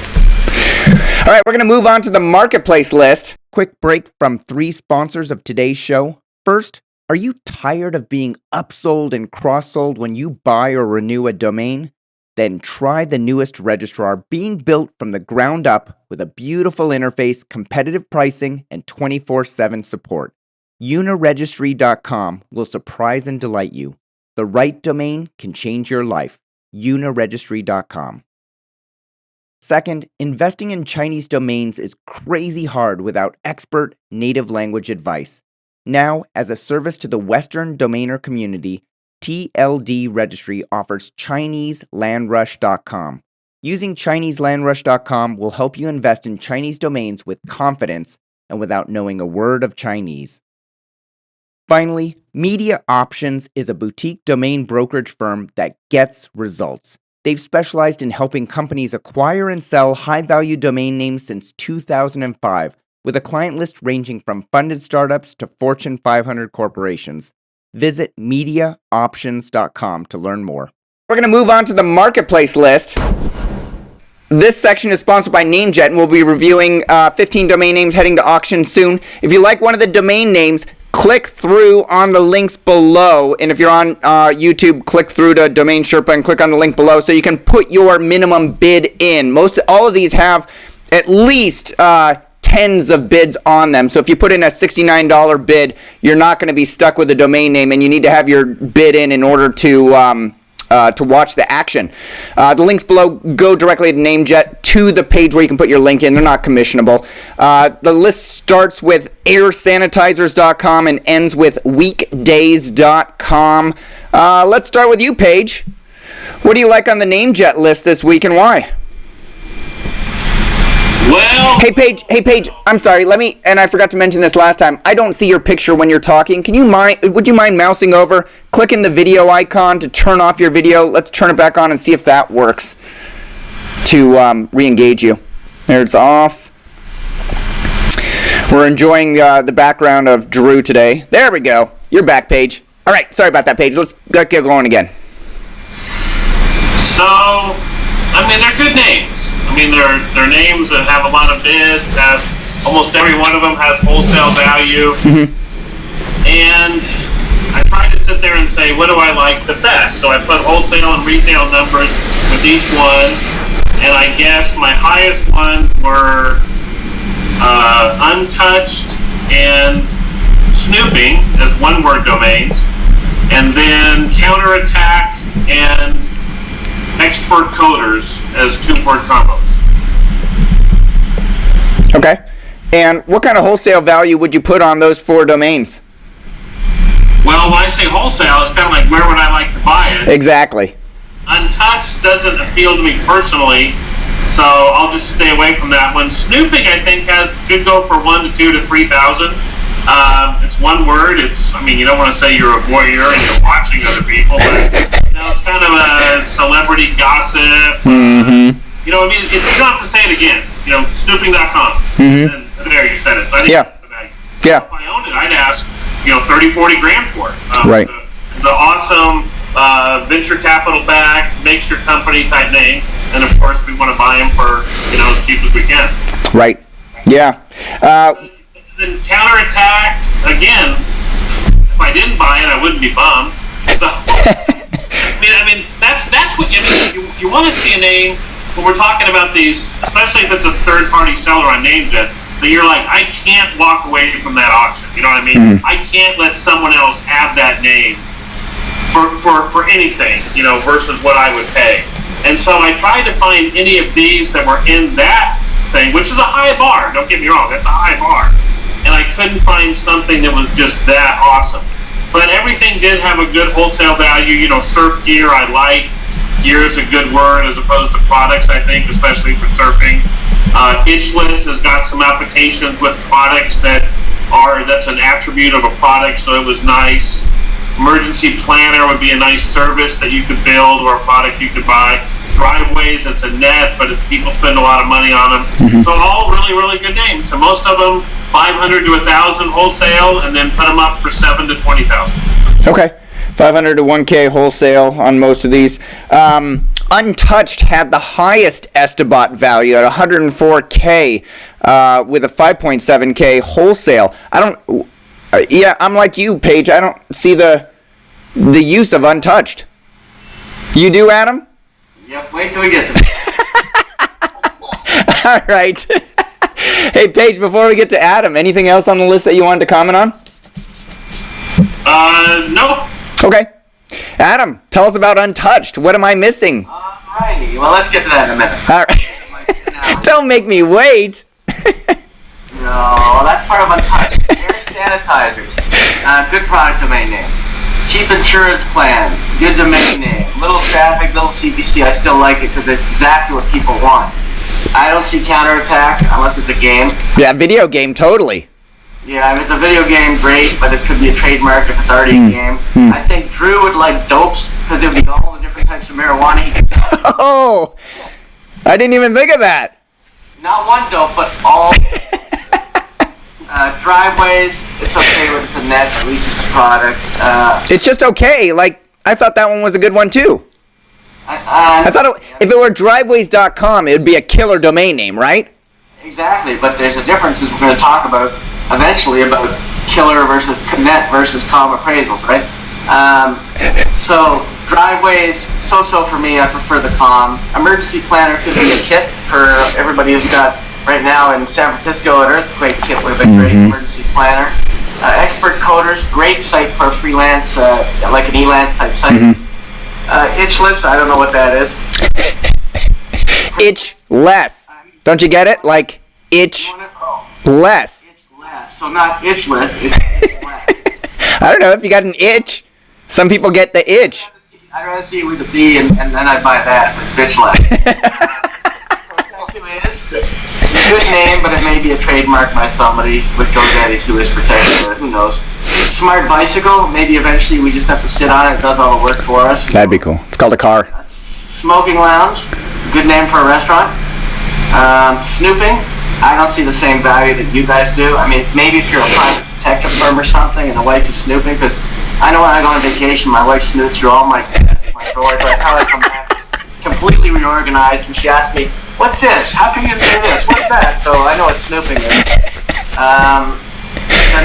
Speaker 1: All right, we're going to move on to the marketplace list. Quick break from 3 sponsors of today's show. First, are you tired of being upsold and cross-sold when you buy or renew a domain? Then try the newest registrar being built from the ground up with a beautiful interface, competitive pricing, and 24/7 support. Uniregistry.com will surprise and delight you. The right domain can change your life. Uniregistry.com. Second, investing in Chinese domains is crazy hard without expert native language advice. Now, as a service to the Western domainer community, TLD Registry offers ChineseLandRush.com. Using ChineseLandRush.com will help you invest in Chinese domains with confidence and without knowing a word of Chinese. Finally, MediaOptions is a boutique domain brokerage firm that gets results. They've specialized in helping companies acquire and sell high-value domain names since 2005, with a client list ranging from funded startups to Fortune 500 corporations. Visit MediaOptions.com to learn more. We're going to move on to the marketplace list. This section is sponsored by NameJet, and we'll be reviewing 15 domain names heading to auction soon. If you like one of the domain names, click through on the links below, and if you're on YouTube, click through to DomainSherpa and click on the link below so you can put your minimum bid in. All of these have at least tens of bids on them, so if you put in a $69 bid, you're not going to be stuck with a domain name, and you need to have your bid in order to to watch the action. The links below go directly to Namejet to the page where you can put your link in. They're not commissionable. The list starts with airsanitizers.com and ends with weekdays.com. Let's start with you, Paige. What do you like on the Namejet list this week and why?
Speaker 4: Well,
Speaker 1: Hey Paige, I'm sorry, and I forgot to mention this last time, I don't see your picture when you're talking. Would you mind mousing over, clicking the video icon to turn off your video? Let's turn it back on and see if that works to re-engage you. There, it's off. We're enjoying the background of Drew today. There we go. You're back, Paige. All right, sorry about that, Paige. Let's get going again.
Speaker 4: so, I mean, they're good names. I mean, they're names that have a lot of bids, almost every one of them has wholesale value. And I try to sit there and say, what do I like the best? So I put wholesale and retail numbers with each one, and I guess my highest ones were untouched and snooping as one-word domains, and then counterattack and expert coders as two-word combos.
Speaker 1: Okay. And what kind of wholesale value would you put on those 4 domains?
Speaker 4: Well, when I say wholesale, it's kind of like where would I like to buy it?
Speaker 1: Exactly.
Speaker 4: Untouched doesn't appeal to me personally, so I'll just stay away from that one. Snooping, I think, should go for 1 to 2 to 3,000. It's one word. I mean, you don't want to say you're a voyeur and you're watching other people, but it's kind of a celebrity gossip. You know, I mean, you don't have to say it again. You know, snooping.com. And there, you said it. So I think that's the value.
Speaker 1: Yeah.
Speaker 4: So if I owned it, I'd ask, 30, 40 grand for it.
Speaker 1: Right.
Speaker 4: It's an awesome venture capital backed, makes your company type name. And of course, we want to buy them for, as cheap as we can.
Speaker 1: Right. Yeah.
Speaker 4: Then counterattack, again, if I didn't buy it, I wouldn't be bummed. So, I mean, that's what you want to see a name when we're talking about these, especially if it's a third-party seller on Namejet, that you're like, I can't walk away from that auction. You know what I mean? I can't let someone else have that name for anything, versus what I would pay. And so I tried to find any of these that were in that thing, which is a high bar. Don't get me wrong, that's a high bar. And I couldn't find something that was just that awesome. But everything did have a good wholesale value. Surf gear I liked. Gear is a good word as opposed to products, I think, especially for surfing. Itchless has got some applications with products that's an attribute of a product, so it was nice. Emergency planner would be a nice service that you could build or a product you could buy. Driveways, it's a net, but people spend a lot of money on them. So all really, really good names. So most of them 500 to 1,000 wholesale, and then put them up for 7 to 20,000.
Speaker 1: Okay. 500 to 1K wholesale on most of these. Untouched had the highest Estabot value at 104K with a 5.7K wholesale. I'm like you, Paige. I don't see the use of Untouched. You do, Adam?
Speaker 3: Yep, wait till we get to it.
Speaker 1: All right. Hey, Paige, before we get to Adam, anything else on the list that you wanted to comment on?
Speaker 4: No.
Speaker 1: Okay. Adam, tell us about Untouched. What am I missing?
Speaker 3: Alrighty, well, let's get to that in a minute.
Speaker 1: All right. Don't make me wait.
Speaker 3: No, that's part of Untouched. Air sanitizers. Good product domain name. Cheap insurance plan. Good domain name. Little traffic, little CPC. I still like it because it's exactly what people want. I don't see counterattack unless it's a game.
Speaker 1: Yeah, video game, totally.
Speaker 3: Yeah, if it's a video game, great, but it could be a trademark if it's already a game. I think Drew would like dopes because it would be all the different types of marijuana he could sell.
Speaker 1: Oh, I didn't even think of that.
Speaker 3: Not one dope, but all. Driveways, it's okay when it's a net, at least it's a product.
Speaker 1: It's just okay. Like, I thought that one was a good one too. I thought if it were driveways.com, it would be a killer domain name, right?
Speaker 3: Exactly, but there's a difference as we're going to talk about eventually about killer versus net versus com appraisals, right? So driveways, so for me, I prefer the com. Emergency planner could be a kit for everybody who's got, right now in San Francisco, an earthquake kit would have been great, emergency planner. Expert coders, great site for freelance, like an Elance type site. Itchless, I don't know what that is.
Speaker 1: Itchless. Don't you get it? Like itch less.
Speaker 3: Itchless. So not itchless, it's itchless.
Speaker 1: I don't know if you got an itch. Some people get the itch.
Speaker 3: I'd rather see it with a B, and then I'd buy that with bitchless. Protective is a good name, but it may be a trademark by somebody with GoDaddy's who is protecting it. Who knows? Smart bicycle. Maybe eventually we just have to sit on it. It does all the work for us.
Speaker 1: That'd be cool. It's called a car.
Speaker 3: Smoking lounge. Good name for a restaurant. Snooping. I don't see the same value that you guys do. I mean, maybe if you're a private detective firm or something and the wife is snooping, because I know when I go on vacation, my wife snoops through all my desks, my drawers. By the time I come back, completely reorganized, and she asks me, "What's this? How can you do this? What's that?" So I know what snooping is.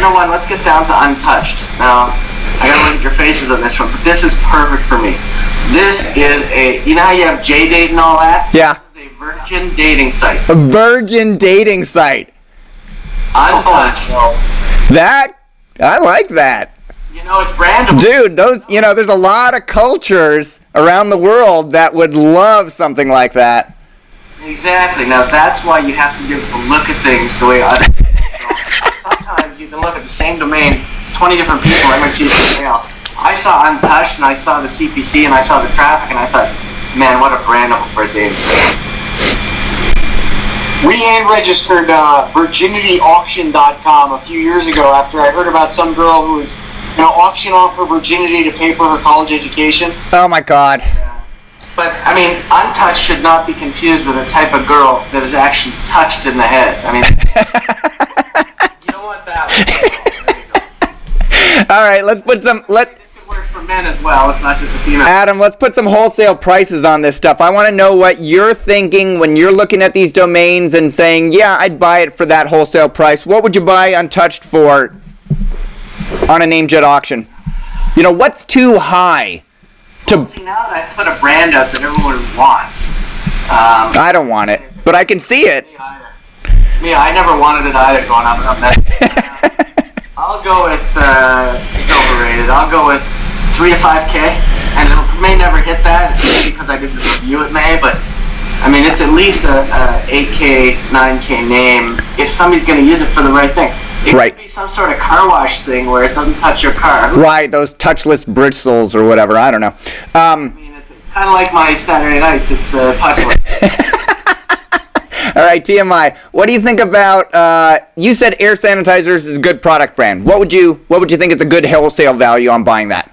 Speaker 3: No one. Let's get down to untouched. Now, I gotta look at your faces on this one, but this is perfect for me. This is you know how you have JDate and all that?
Speaker 1: Yeah.
Speaker 3: This is a virgin dating site.
Speaker 1: A virgin dating site.
Speaker 3: Untouched.
Speaker 1: That, I like that.
Speaker 3: You know, it's brandable.
Speaker 1: Dude, there's a lot of cultures around the world that would love something like that.
Speaker 3: Exactly. Now, that's why you have to be able to look at things the way I do. Sometimes you can look at the same domain, 20 different people, I might see something else. I saw Untouched, and I saw the CPC, and I saw the traffic, and I thought, man, what a brandable for a dating site.
Speaker 2: We hand-registered virginityauction.com a few years ago after I heard about some girl who was auction off her virginity to pay for her college education.
Speaker 1: Oh my God.
Speaker 3: But, I mean, Untouched should not be confused with a type of girl that is actually touched in the head. I mean, you don't want that one.
Speaker 1: All right, let's put some...
Speaker 3: This could work for men as well. It's not just a female.
Speaker 1: Adam, let's put some wholesale prices on this stuff. I want to know what you're thinking when you're looking at these domains and saying, yeah, I'd buy it for that wholesale price. What would you buy Untouched for on a namejet auction? What's too high?
Speaker 3: See, now that I put a brand out that everyone would want.
Speaker 1: I don't want it, but I can see it.
Speaker 3: Me, I never wanted it either going up. I'll go with, it's overrated. I'll go with 3 to 5K, and it may never hit that, because I did this review, it may, but, I mean, it's at least a 8K, 9K name, if somebody's going to use it for the right thing. It could be some sort of car wash thing where it doesn't touch your car.
Speaker 1: Right, those touchless bristles or whatever, I don't know.
Speaker 3: I mean, it's kind of like my Saturday nights, it's touchless.
Speaker 1: All right, TMI, what do you think about, you said air sanitizers is a good product brand. What would you think is a good wholesale value on buying that?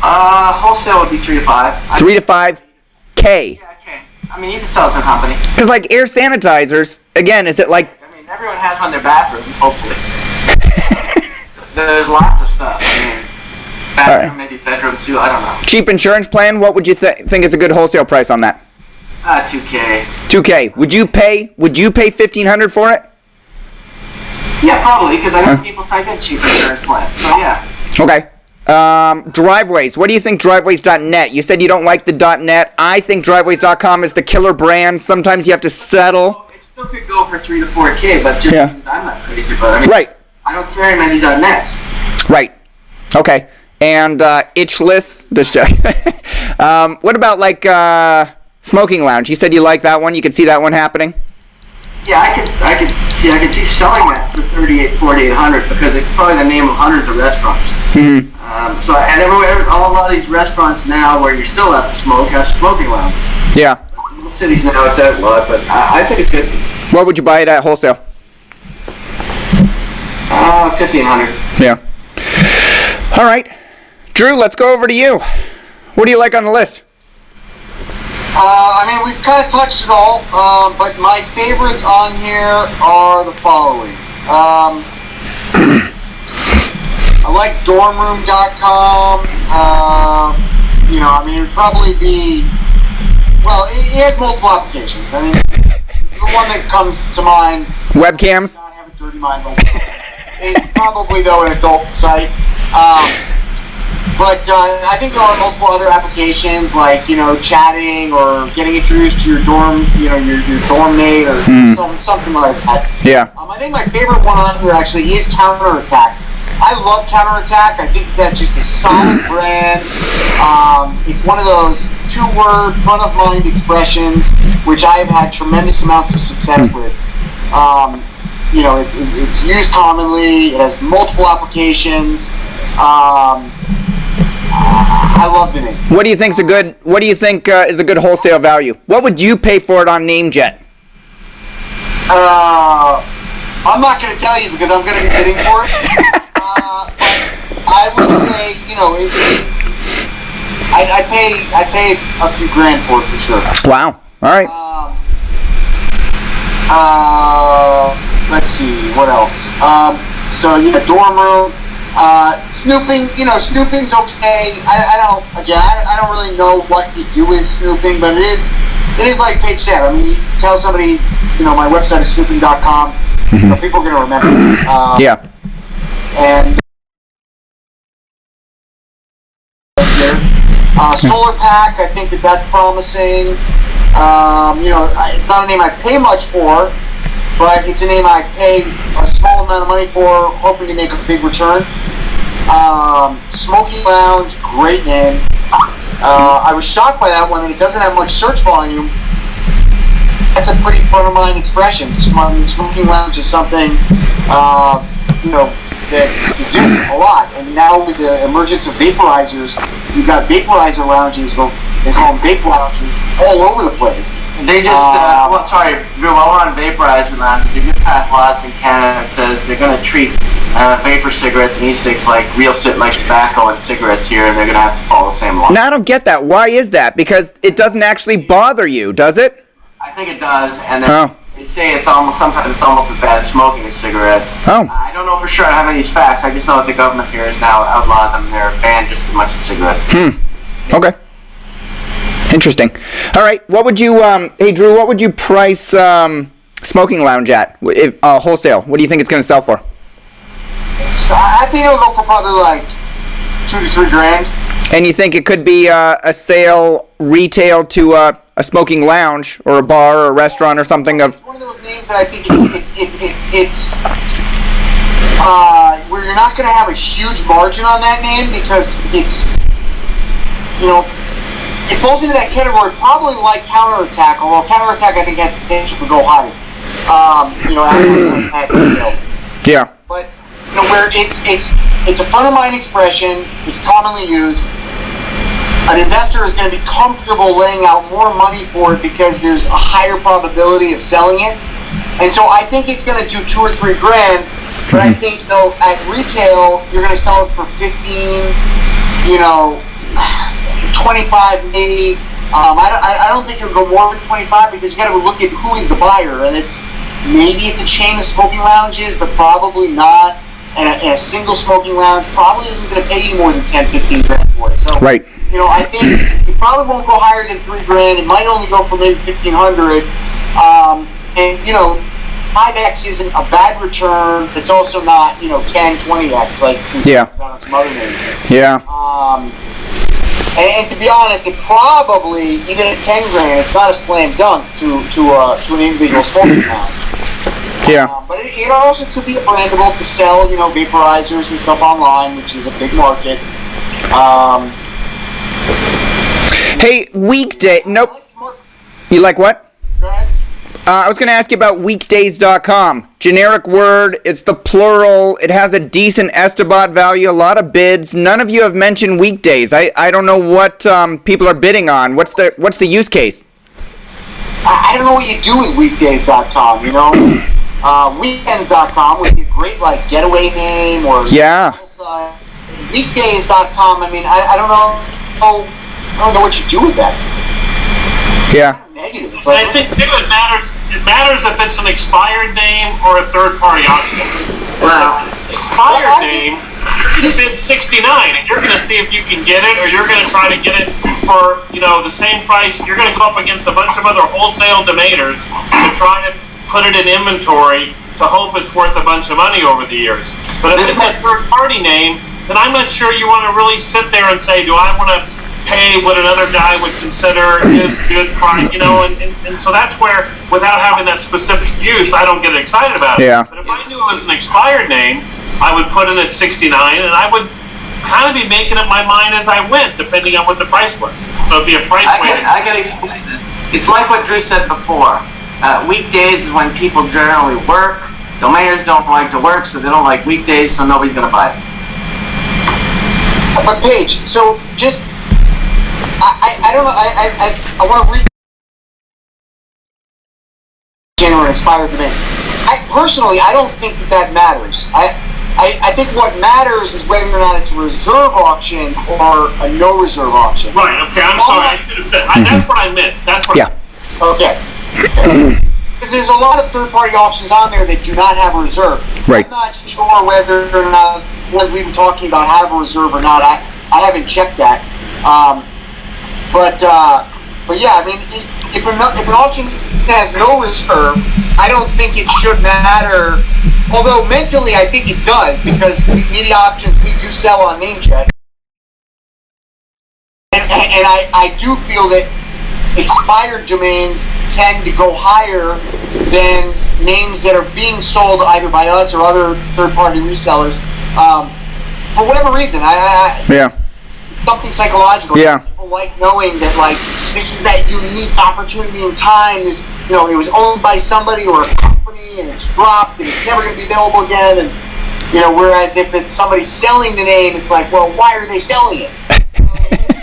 Speaker 3: Wholesale would be 3 to 5.
Speaker 1: 3 to 5K.
Speaker 3: Yeah, okay. I mean, you can sell it to a company.
Speaker 1: Because, like, air sanitizers, again, is it like...
Speaker 3: Everyone has one in their bathroom, hopefully. There's lots of stuff. I mean, bathroom, maybe bedroom too, I don't know.
Speaker 1: Cheap insurance plan, what would you think is a good wholesale price on that?
Speaker 3: 2K.
Speaker 1: 2K. Would you pay $1,500 for it?
Speaker 3: Yeah, probably, because I know people type in cheap insurance plan. So, yeah.
Speaker 1: Okay. Driveways. What do you think driveways.net? You said you don't like the .net. I think driveways.com is the killer brand. Sometimes you have to settle.
Speaker 3: Still could go for 3 to 4K, but just because I'm not crazy about it. I mean, I don't carry many .nets.
Speaker 1: Right. Okay. And itchless. What about like smoking lounge? You said you like that one. You could see that one happening.
Speaker 3: Yeah, I could see selling that for $4,800 because it's probably the name of hundreds of restaurants.
Speaker 1: Mm-hmm.
Speaker 3: So and a lot of these restaurants now where you're still allowed to smoke have smoking lounges.
Speaker 1: Yeah.
Speaker 3: Cities now it's that lot, but I think it's good.
Speaker 1: What would you buy it at wholesale?
Speaker 3: $1,500.
Speaker 1: Yeah. All right, Drew. Let's go over to you. What do you like on the list?
Speaker 2: I mean, we've kind of touched it all, but my favorites on here are the following. I like dormroom.com. I mean, it would probably be. Well, it has multiple applications. I mean, the one that comes to mind...
Speaker 1: Webcams?
Speaker 2: I have a dirty mind, but it's probably, though, an adult site. But I think there are multiple other applications, like, chatting or getting introduced to your dorm, your dorm mate or something like that.
Speaker 1: Yeah.
Speaker 2: I think my favorite one on here, actually, is Counterattack. I love Counterattack. I think that's just a solid brand. It's one of those 2-word front-of-mind expressions, which I have had tremendous amounts of success with. It's used commonly. It has multiple applications. I love the name.
Speaker 1: What do you think is a good? What do you think is a good wholesale value? What would you pay for it on NameJet?
Speaker 2: I'm not going to tell you because I'm going to be bidding for it. But I would say, I'd pay a few grand for it for sure.
Speaker 1: Wow. All right.
Speaker 2: Let's see, what else? Dorm room. Snooping, snooping's okay. I don't really know what you do with snooping, but it is like Paige said. I mean, you tell somebody, my website is snooping.com. People are going to remember.
Speaker 1: Yeah.
Speaker 2: And Solar Pack, I think that's promising. It's not a name I pay much for, but it's a name I pay a small amount of money for, hoping to make a big return. Smoking Lounge, great name. I was shocked by that one, that it doesn't have much search volume. That's a pretty front-of-mind expression. Smoking Lounge is something, that exists a lot. And now with the emergence of vaporizers, you've got vaporizer lounges, they call them vape lounges, all over the place.
Speaker 3: They just, Drew, while we're on vaporizer lounges, they just passed laws in Canada that says they're going to treat vapor cigarettes and e-cigs like tobacco and cigarettes here, and they're going to have to follow the same law.
Speaker 1: Now, I don't get that. Why is that? Because it doesn't actually bother you, does it?
Speaker 3: I think it does, and they say sometimes it's almost as bad as smoking a cigarette.
Speaker 1: Oh.
Speaker 3: I don't know for sure. I don't have any facts. I just know that the government here has now outlawed them. They're banned just as much as cigarettes.
Speaker 1: Okay. Interesting. All right. What would you, hey Drew, what would you price Smoking Lounge at? Wholesale. What do you think it's going to sell for?
Speaker 2: So I think it'll go for probably like $2 to $3 grand.
Speaker 1: And you think it could be a sale retail to a smoking lounge or a bar or a restaurant or something of?
Speaker 2: It's one of those names that I think it's where you're not going to have a huge margin on that name because it's, it falls into that category probably like Counterattack, although Counterattack I think has potential to go higher. At retail.
Speaker 1: Yeah.
Speaker 2: But where it's a front-of-mind expression, it's commonly used. An investor is going to be comfortable laying out more money for it because there's a higher probability of selling it. And so I think it's going to do $2 or $3 grand, but I think at retail you're going to sell it for 15, 25 maybe. I don't think it'll go more than 25 because you got to look at who is the buyer, and maybe it's a chain of smoking lounges, but probably not. And a single smoking lounge probably isn't going to pay you more than 10, 15 grand for it. So,
Speaker 1: right.
Speaker 2: I think it probably won't go higher than $3 grand. It might only go for maybe 1,500. And 5x isn't a bad return. It's also not 10, 20x like we talked about on some other names.
Speaker 1: Yeah.
Speaker 2: And to be honest, it probably even at 10 grand, it's not a slam dunk to an individual smoking lounge.
Speaker 1: Yeah.
Speaker 2: But it also could be brandable to sell, vaporizers and stuff online, which is a big market.
Speaker 1: Hey, weekday. Nope. You like what?
Speaker 2: Go ahead.
Speaker 1: I was going to ask you about weekdays.com. Generic word. It's the plural. It has a decent Estabat value, a lot of bids. None of you have mentioned weekdays. I don't know what people are bidding on. What's the use case?
Speaker 2: I don't know what you do with weekdays.com, Weekends.com would be a great getaway name or Weekdays.com. I mean, I don't know what you do with that.
Speaker 1: Yeah.
Speaker 2: Negative.
Speaker 4: I think too it matters. It matters if it's an expired name or a third-party auction.
Speaker 3: Wow.
Speaker 4: Expired name, you bid 69, and you're going to see if you can get it, or you're going to try to get it for the same price. You're going to go up against a bunch of other wholesale domainers to try to put it in inventory to hope it's worth a bunch of money over the years. But if it's a third-party name, then I'm not sure you want to really sit there and say, do I want to pay what another guy would consider his good price, and so that's where, without having that specific use, I don't get excited about it.
Speaker 1: Yeah.
Speaker 4: But if I knew it was an expired name, I would put it at 69, and I would kind of be making up my mind as I went, depending on what the price was. So it'd be a price weighting.
Speaker 3: I can explain it. It's like what Drew said before. Weekdays is when people generally work. Domainers don't like to work, so they don't like weekdays, so nobody's going to buy it.
Speaker 2: But Paige, so just, I don't know, I want to read January expired domain. Personally, I don't think that matters. I think what matters is whether or not it's a reserve auction or a no reserve auction.
Speaker 4: Right, okay, I'm sorry, I should have said, that's what I meant. That's what
Speaker 2: Okay. Because there's a lot of third-party auctions on there that do not have a reserve.
Speaker 1: Right.
Speaker 2: I'm not sure whether or not ones we've been talking about have a reserve or not. I haven't checked that. But yeah, I mean, if an auction has no reserve, I don't think it should matter. Although mentally, I think it does, because MediaOptions, we do sell on NameJet. And I do feel that expired domains tend to go higher than names that are being sold either by us or other third-party resellers. For whatever reason, something psychological.
Speaker 1: Yeah.
Speaker 2: People like knowing that, like, this is that unique opportunity in time. This, it was owned by somebody or a company, and it's dropped, and it's never going to be available again. And whereas if it's somebody selling the name, it's like, well, why are they selling it?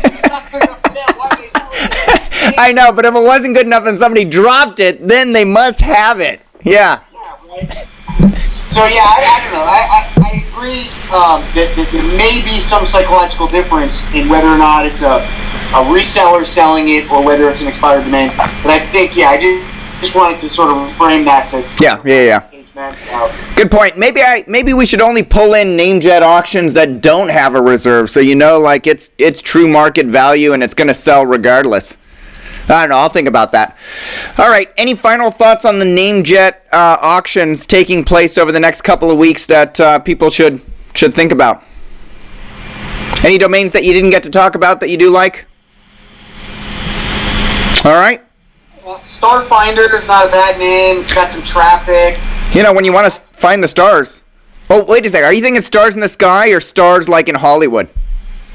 Speaker 2: It's not good enough for them. Why are they selling it?
Speaker 1: I know, but if it wasn't good enough and somebody dropped it, then they must have it. Yeah.
Speaker 2: Yeah, right. So yeah, I don't know. I agree that there may be some psychological difference in whether or not it's a reseller selling it or whether it's an expired domain. But I think, I just wanted to sort of frame that to
Speaker 1: Yeah. Good point. Maybe we should only pull in NameJet auctions that don't have a reserve, so like it's true market value and it's going to sell regardless. I don't know. I'll think about that. All right. Any final thoughts on the NameJet auctions taking place over the next couple of weeks that people should think about? Any domains that you didn't get to talk about that you do like? All right.
Speaker 2: Starfinder is not a bad name. It's got some traffic.
Speaker 1: When you want to find the stars. Oh, wait a second. Are you thinking stars in the sky or stars like in Hollywood?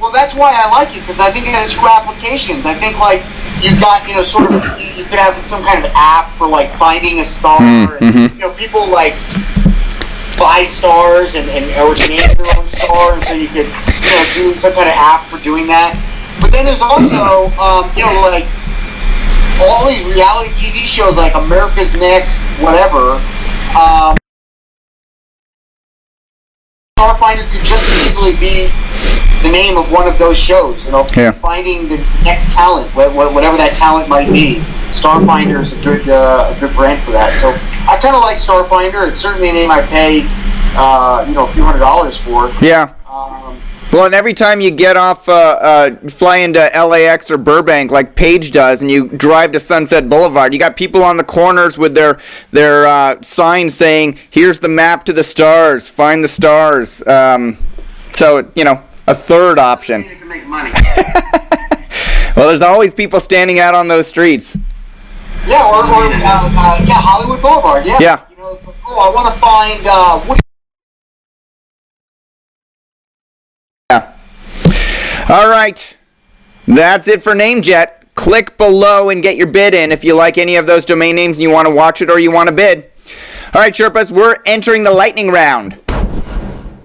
Speaker 2: Well, that's why I like it, because I think it has two applications. I think, like, you've got, sort of, you could have some kind of app for, like, finding a star. And, people, like, buy stars and or name their own star, and so you could, do some kind of app for doing that. But then there's also, like, all these reality TV shows, like America's Next, whatever. Starfinder could just as easily be the name of one of those shows, finding the next talent, whatever that talent might be. Starfinder is a good brand for that. So I kind of like Starfinder. It's certainly a name I pay, a few $100s for.
Speaker 1: Yeah. Well, and every time you get off, fly into LAX or Burbank like Paige does, and you drive to Sunset Boulevard, you got people on the corners with their signs saying, "Here's the map to the stars. Find the stars." So a third option.
Speaker 3: You can make money.
Speaker 1: Well, there's always people standing out on those streets.
Speaker 2: Yeah, or Hollywood Boulevard. Yeah.
Speaker 1: Yeah.
Speaker 2: It's like, I want to find.
Speaker 1: All right, that's it for NameJet. Click below and get your bid in if you like any of those domain names and you want to watch it or you want to bid. All right, Sherpas, we're entering the lightning round.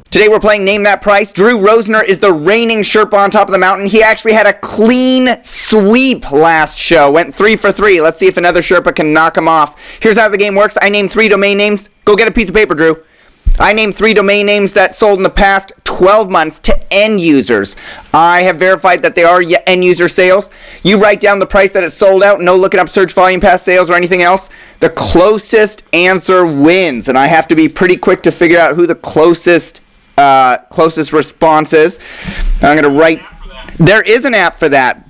Speaker 1: Today we're playing Name That Price. Drew Rosener is the reigning Sherpa on top of the mountain. He actually had a clean sweep last show. Went 3 for 3. Let's see if another Sherpa can knock him off. Here's how the game works. I name 3 domain names. Go get a piece of paper, Drew. I named 3 domain names that sold in the past 12 months to end users. I have verified that they are end user sales. You write down the price that it sold out, no looking up search volume, past sales, or anything else. The closest answer wins, and I have to be pretty quick to figure out who the closest response is. I'm going to write. There is an app for that.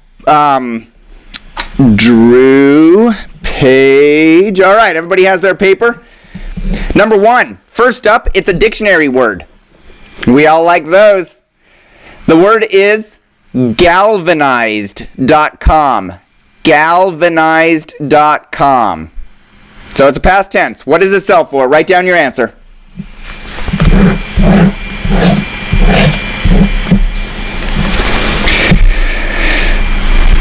Speaker 1: Drew, Paige. All right, everybody has their paper. Number 1, first up, it's a dictionary word. We all like those. The word is galvanized.com. Galvanized.com. So it's a past tense. What does it sell for? Write down your answer.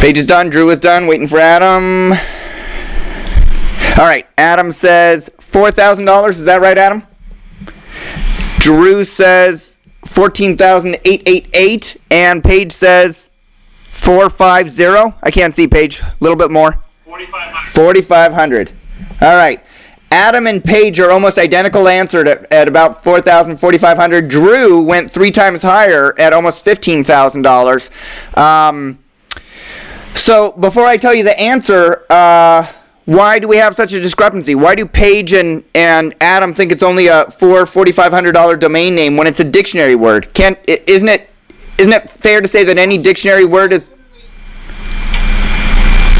Speaker 1: Paige is done. Drew is done. Waiting for Adam. All right. Adam says $4,000. Is that right, Adam? Drew says $14,888. And Paige says 450. I can't see, Paige. A little bit more. 4,500. All right. Adam and Paige are almost identical answered at about $4,000, 4,500. Drew went 3 times higher at almost $15,000. So before I tell you the answer, why do we have such a discrepancy? Why do Paige and Adam think it's only a $4,500 domain name when it's a dictionary word? Isn't it fair to say that any dictionary word is?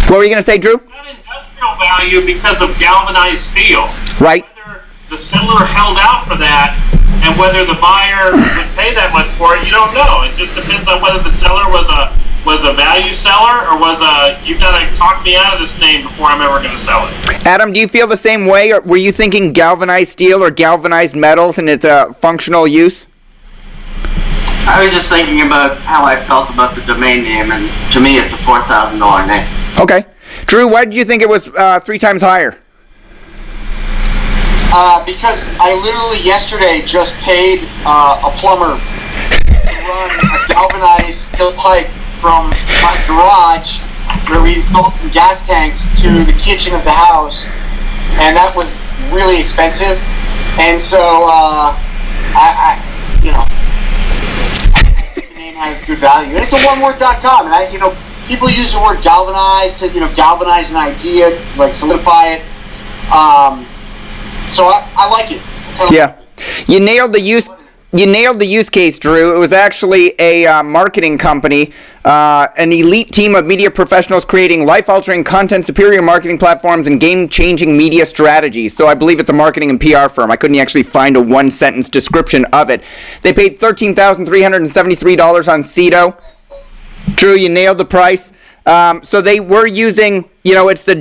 Speaker 1: What were you going to say, Drew?
Speaker 4: It's got industrial value because of galvanized steel.
Speaker 1: Right.
Speaker 4: Whether the seller held out for that and whether the buyer would pay that much for it, you don't know. It just depends on whether the seller was a value seller or was you got to talk me out of this name before I'm ever going to sell it.
Speaker 1: Adam, do you feel the same way? Or were you thinking galvanized steel or galvanized metals and it's a functional use?
Speaker 3: I was just thinking about how I felt about the domain name, and to me it's a $4,000 name.
Speaker 1: Okay. Drew, why did you think it was 3 times higher?
Speaker 2: Because I literally yesterday just paid a plumber to run a galvanized steel pipe from my garage, where we installed some gas tanks, to the kitchen of the house, and that was really expensive. And so I think the name has good value, and it's a one-word.com. And people use the word galvanize to galvanize an idea, like solidify it. So I like it.
Speaker 1: Yeah, you nailed the use. You nailed the use case, Drew. It was actually a marketing company, an elite team of media professionals creating life-altering content, superior marketing platforms, and game-changing media strategies. So I believe it's a marketing and PR firm. I couldn't actually find a one-sentence description of it. They paid $13,373 on Cedo. Drew, you nailed the price. So they were using, it's the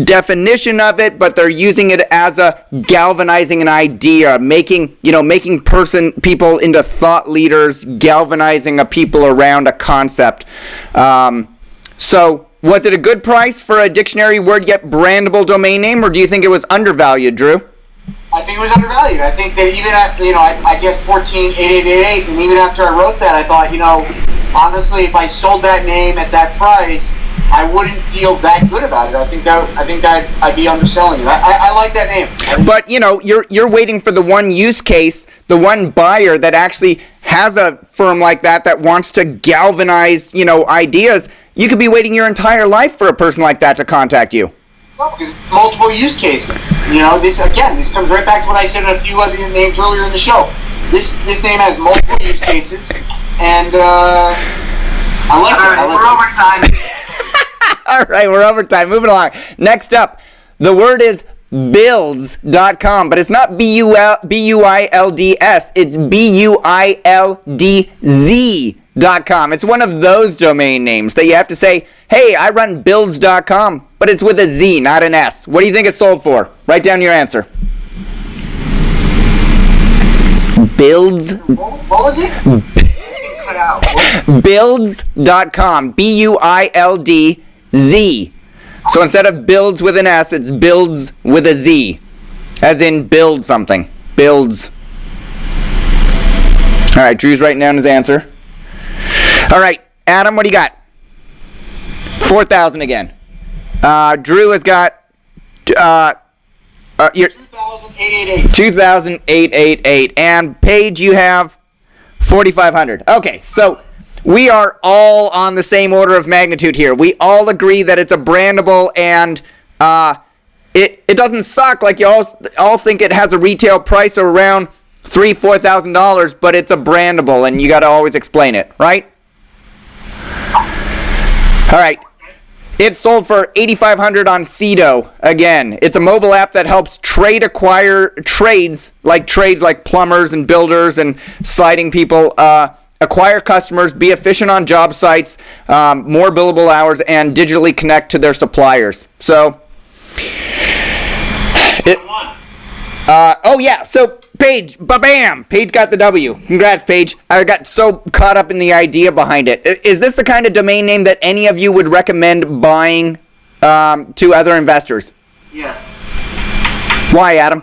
Speaker 1: definition of it, but they're using it as a galvanizing an idea, making people into thought leaders, galvanizing a people around a concept. So was it a good price for a dictionary word yet brandable domain name, or do you think it was undervalued, Drew?
Speaker 2: I think it was undervalued. I think that even at, I guess 14,888, and even after I wrote that, I thought, honestly, if I sold that name at that price, I wouldn't feel that good about it. I think I'd be underselling it. I like that name.
Speaker 1: But you're waiting for the one use case, the one buyer that actually has a firm like that wants to galvanize, ideas. You could be waiting your entire life for a person like that to contact you.
Speaker 2: Well, because multiple use cases. This comes right back to what I said in a few other names earlier in the show. This name has multiple use cases. And I like it.
Speaker 3: We're over time.
Speaker 1: All right, we're over time. Moving along. Next up, the word is builds.com, but it's not B-U-I-L-D-S. It's B-U-I-L-D-Z.com. It's one of those domain names that you have to say, hey, I run builds.com, but it's with a Z, not an S. What do you think it's sold for? Write down your answer. Builds.
Speaker 2: What was it?
Speaker 1: Builds.com. B-U-I-L-D-Z. So instead of builds with an S, it's builds with a Z. As in build something. Builds. All right, Drew's writing down his answer. All right, Adam, what do you got? 4,000 again. Drew has got...
Speaker 2: 2,888.
Speaker 1: 2,888. And Paige, you have 4,500. Okay, so we are all on the same order of magnitude here. We all agree that it's a brandable, and it doesn't suck like you all think it has a retail price of around $3,000-$4,000, but it's a brandable, and you got to always explain it, right? All right. It's sold for $8,500 on Cedo. Again, it's a mobile app that helps trades like plumbers and builders and siding people acquire customers, be efficient on job sites, more billable hours, and digitally connect to their suppliers. So, so Paige, ba-bam! Paige got the W. Congrats, Paige. I got so caught up in the idea behind it. Is this the kind of domain name that any of you would recommend buying to other investors?
Speaker 3: Yes.
Speaker 1: Why, Adam?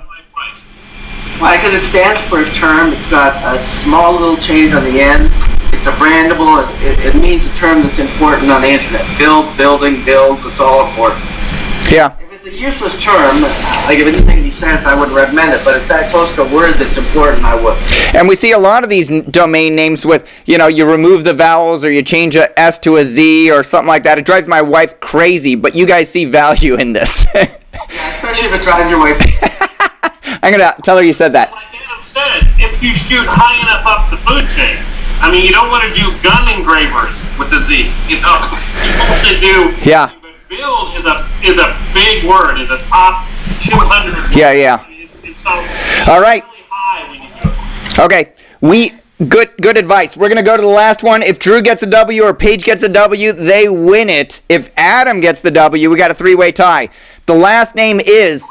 Speaker 3: Why? Because it stands for a term. It's got a small little change on the end. It's a brandable. It means a term that's important on the internet. Build, building, builds. It's all important.
Speaker 1: Yeah.
Speaker 3: If it's a useless term, like if it didn't make any sense, I wouldn't recommend it. But if it's that close to a word that's important, I would.
Speaker 1: And we see a lot of these domain names with, you remove the vowels or you change a S to a Z or something like that. It drives my wife crazy, but you guys see value in this.
Speaker 3: Yeah, especially if it drives your wife.
Speaker 1: I'm going to tell her you said that.
Speaker 4: Like Adam said, if you shoot high enough up the food chain, I mean, you don't want to do gun engravers with the Z. You want to do.
Speaker 1: Yeah.
Speaker 4: But build is a big word. Is a top 200.
Speaker 1: Yeah.
Speaker 4: It's so
Speaker 1: All right.
Speaker 4: really high when you do it.
Speaker 1: Okay. Good advice. We're going to go to the last one. If Drew gets a W or Paige gets a W, they win it. If Adam gets the W, we got a three-way tie. The last name is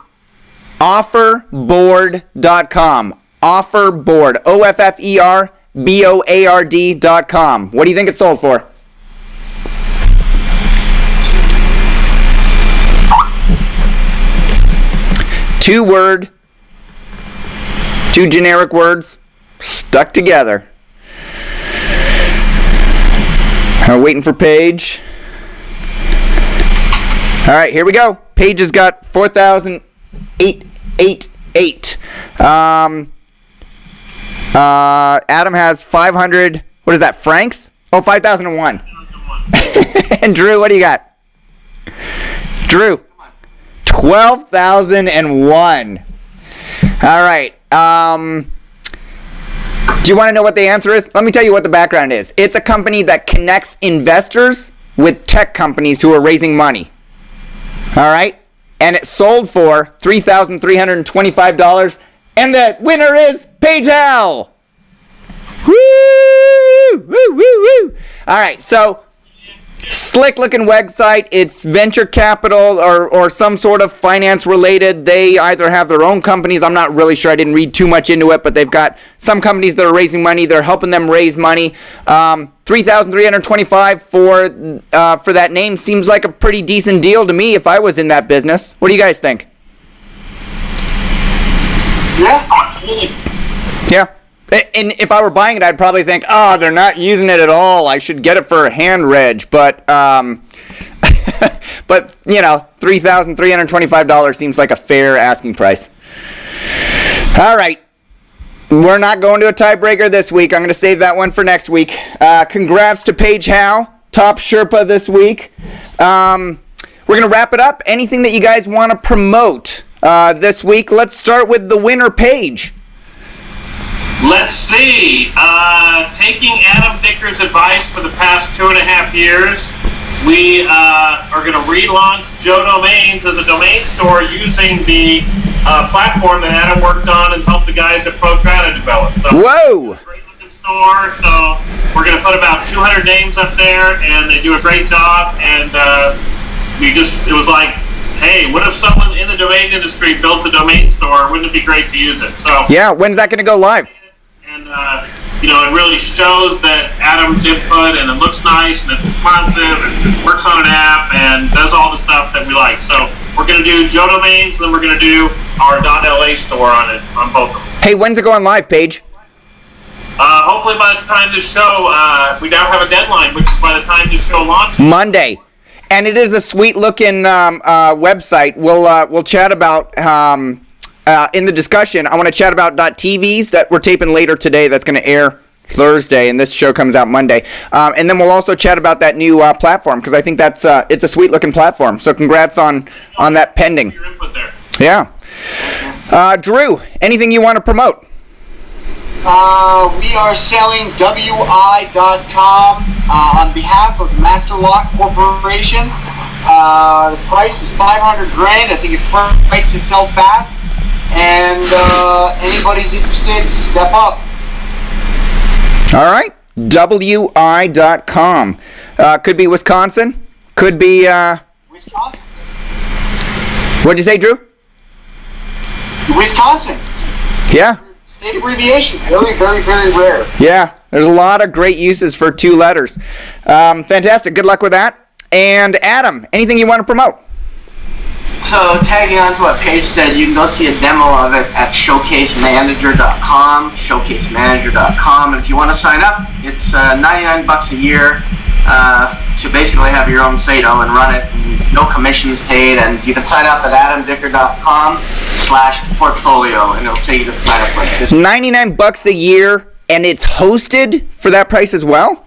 Speaker 1: offerboard.com. Offerboard. OFFERBOARD.com. What do you think it's sold for? Two generic words stuck together. I'm waiting for Paige. All right, here we go. Paige has got 4,888. Adam has 500. What is that? Francs? Oh, 5,001. And Drew, what do you got? Drew, 12,001. All right. Do you want to know what the answer is? Let me tell you what the background is. It's a company that connects investors with tech companies who are raising money. All right? And it sold for $3,325. And the winner is Paige Howe. Woo! Woo, woo, woo. All right, so slick looking website. It's venture capital or some sort of finance related. They either have their own companies. I'm not really sure. I didn't read too much into it, but they've got some companies that are raising money. They're helping them raise money. $3,325 for that name seems like a pretty decent deal to me if I was in that business. What do you guys think?
Speaker 2: Yeah.
Speaker 1: Yeah. And if I were buying it, I'd probably think, oh, they're not using it at all. I should get it for a hand reg. But, but $3,325 seems like a fair asking price. All right. We're not going to a tiebreaker this week. I'm going to save that one for next week. Congrats to Paige Howe, top Sherpa this week. We're going to wrap it up. Anything that you guys want to promote this week? Let's start with the winner, Paige.
Speaker 4: Let's see. Taking Adam Dicker's advice for the past 2.5 years, we are going to relaunch Joe Domains as a domain store using the platform that Adam worked on and helped the guys at ProTrata develop. So,
Speaker 1: whoa!
Speaker 4: Great looking store. So we're going to put about 200 names up there, and they do a great job. And it was like, hey, what if someone in the domain industry built a domain store? Wouldn't it be great to use it? So
Speaker 1: yeah, when's that going to go live?
Speaker 4: And, it really shows that Adam's input, and it looks nice, and it's responsive, and works on an app, and does all the stuff that we like. So we're going to do Joe Domains, and then we're going to do our .la store on both of them.
Speaker 1: Hey, when's it going live, Paige?
Speaker 4: Hopefully by the time this show, we now have a deadline, which is by the time this show launches.
Speaker 1: Monday. And it is a sweet-looking website. We'll chat about... in the discussion, I want to chat about .tvs that we're taping later today that's going to air Thursday, and this show comes out Monday. And then we'll also chat about that new platform, because I think it's a sweet-looking platform. So congrats on that pending.
Speaker 4: Your input there.
Speaker 1: Yeah. Drew, anything you want to promote?
Speaker 2: We are selling WI.com on behalf of Master Lock Corporation. The price is $500,000. I think it's priced to sell fast. And anybody's interested, step up.
Speaker 1: All right. WI.com. Could be Wisconsin. Could be...
Speaker 2: Wisconsin.
Speaker 1: What'd you say, Drew?
Speaker 2: Wisconsin.
Speaker 1: Yeah.
Speaker 2: state abbreviation. Very, very, very rare.
Speaker 1: Yeah, there's a lot of great uses for 2 letters. Fantastic. Good luck with that. And Adam, anything you want to promote?
Speaker 3: So tagging onto what Paige said, you can go see a demo of it at showcasemanager.com, showcasemanager.com. And if you want to sign up, it's $99 a year to basically have your own Sato and run it. And no commissions paid, and you can sign up at adamdicker.com/portfolio, and it'll take you to the sign up list.
Speaker 1: $99 a year, and it's hosted for that price as well?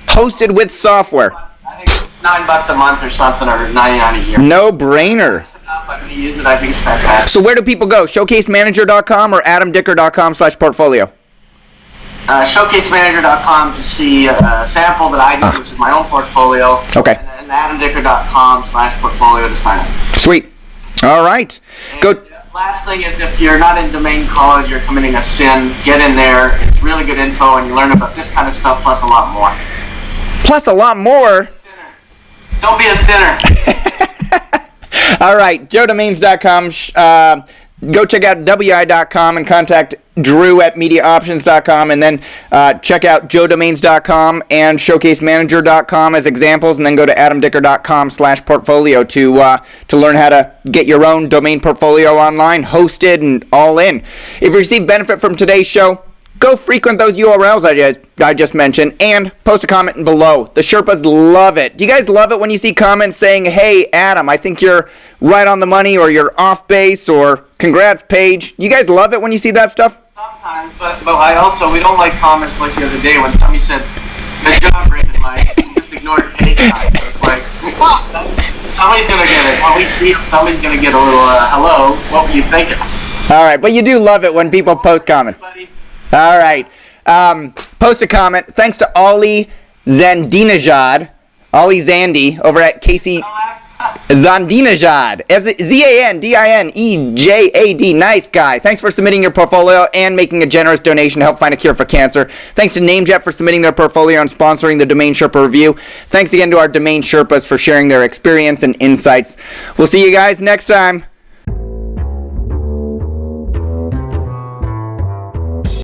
Speaker 1: Hosted with software.
Speaker 3: I think it's $9 a month or something, or $99 a year.
Speaker 1: No brainer.
Speaker 3: I'm going to use it. I think it's fantastic.
Speaker 1: So where do people go? Showcasemanager.com or adamdicker.com/portfolio?
Speaker 3: Showcasemanager.com to see a sample that I do, which is my own portfolio.
Speaker 1: Okay.
Speaker 3: And adamdicker.com/portfolio to sign up.
Speaker 1: Sweet. All right.
Speaker 3: And
Speaker 1: Go.
Speaker 3: last thing is, if you're not in domain college, you're committing a sin, get in there. It's really good info, and you learn about this kind of stuff plus a lot more.
Speaker 1: Plus a lot more.
Speaker 3: Don't be a sinner.
Speaker 1: All right. JoeDomains.com. Go check out WI.com and contact Drew at MediaOptions.com, and then check out JoeDomains.com and ShowcaseManager.com as examples, and then go to AdamDicker.com/portfolio to learn how to get your own domain portfolio online, hosted, and all in. If you receive benefit from today's show, go frequent those URLs I just mentioned, and post a comment below. The Sherpas love it. Do you guys love it when you see comments saying, hey, Adam, I think you're right on the money, or you're off base, or congrats, Paige? You guys love it when you see that stuff?
Speaker 3: Sometimes, but we don't like comments like the other day when somebody said, good job, Raven Mike, just ignored Paige. So it's like, somebody's going to get it. When we see it, somebody's going to get a little, hello, what were you thinking?
Speaker 1: All right, but you do love it when people post comments. All right. Post a comment. Thanks to Ollie Zandinejad, Ollie Zandy, over at Casey Zandinejad. Zandinejad. Nice guy. Thanks for submitting your portfolio and making a generous donation to help find a cure for cancer. Thanks to NameJet for submitting their portfolio and sponsoring the Domain Sherpa Review. Thanks again to our Domain Sherpas for sharing their experience and insights. We'll see you guys next time.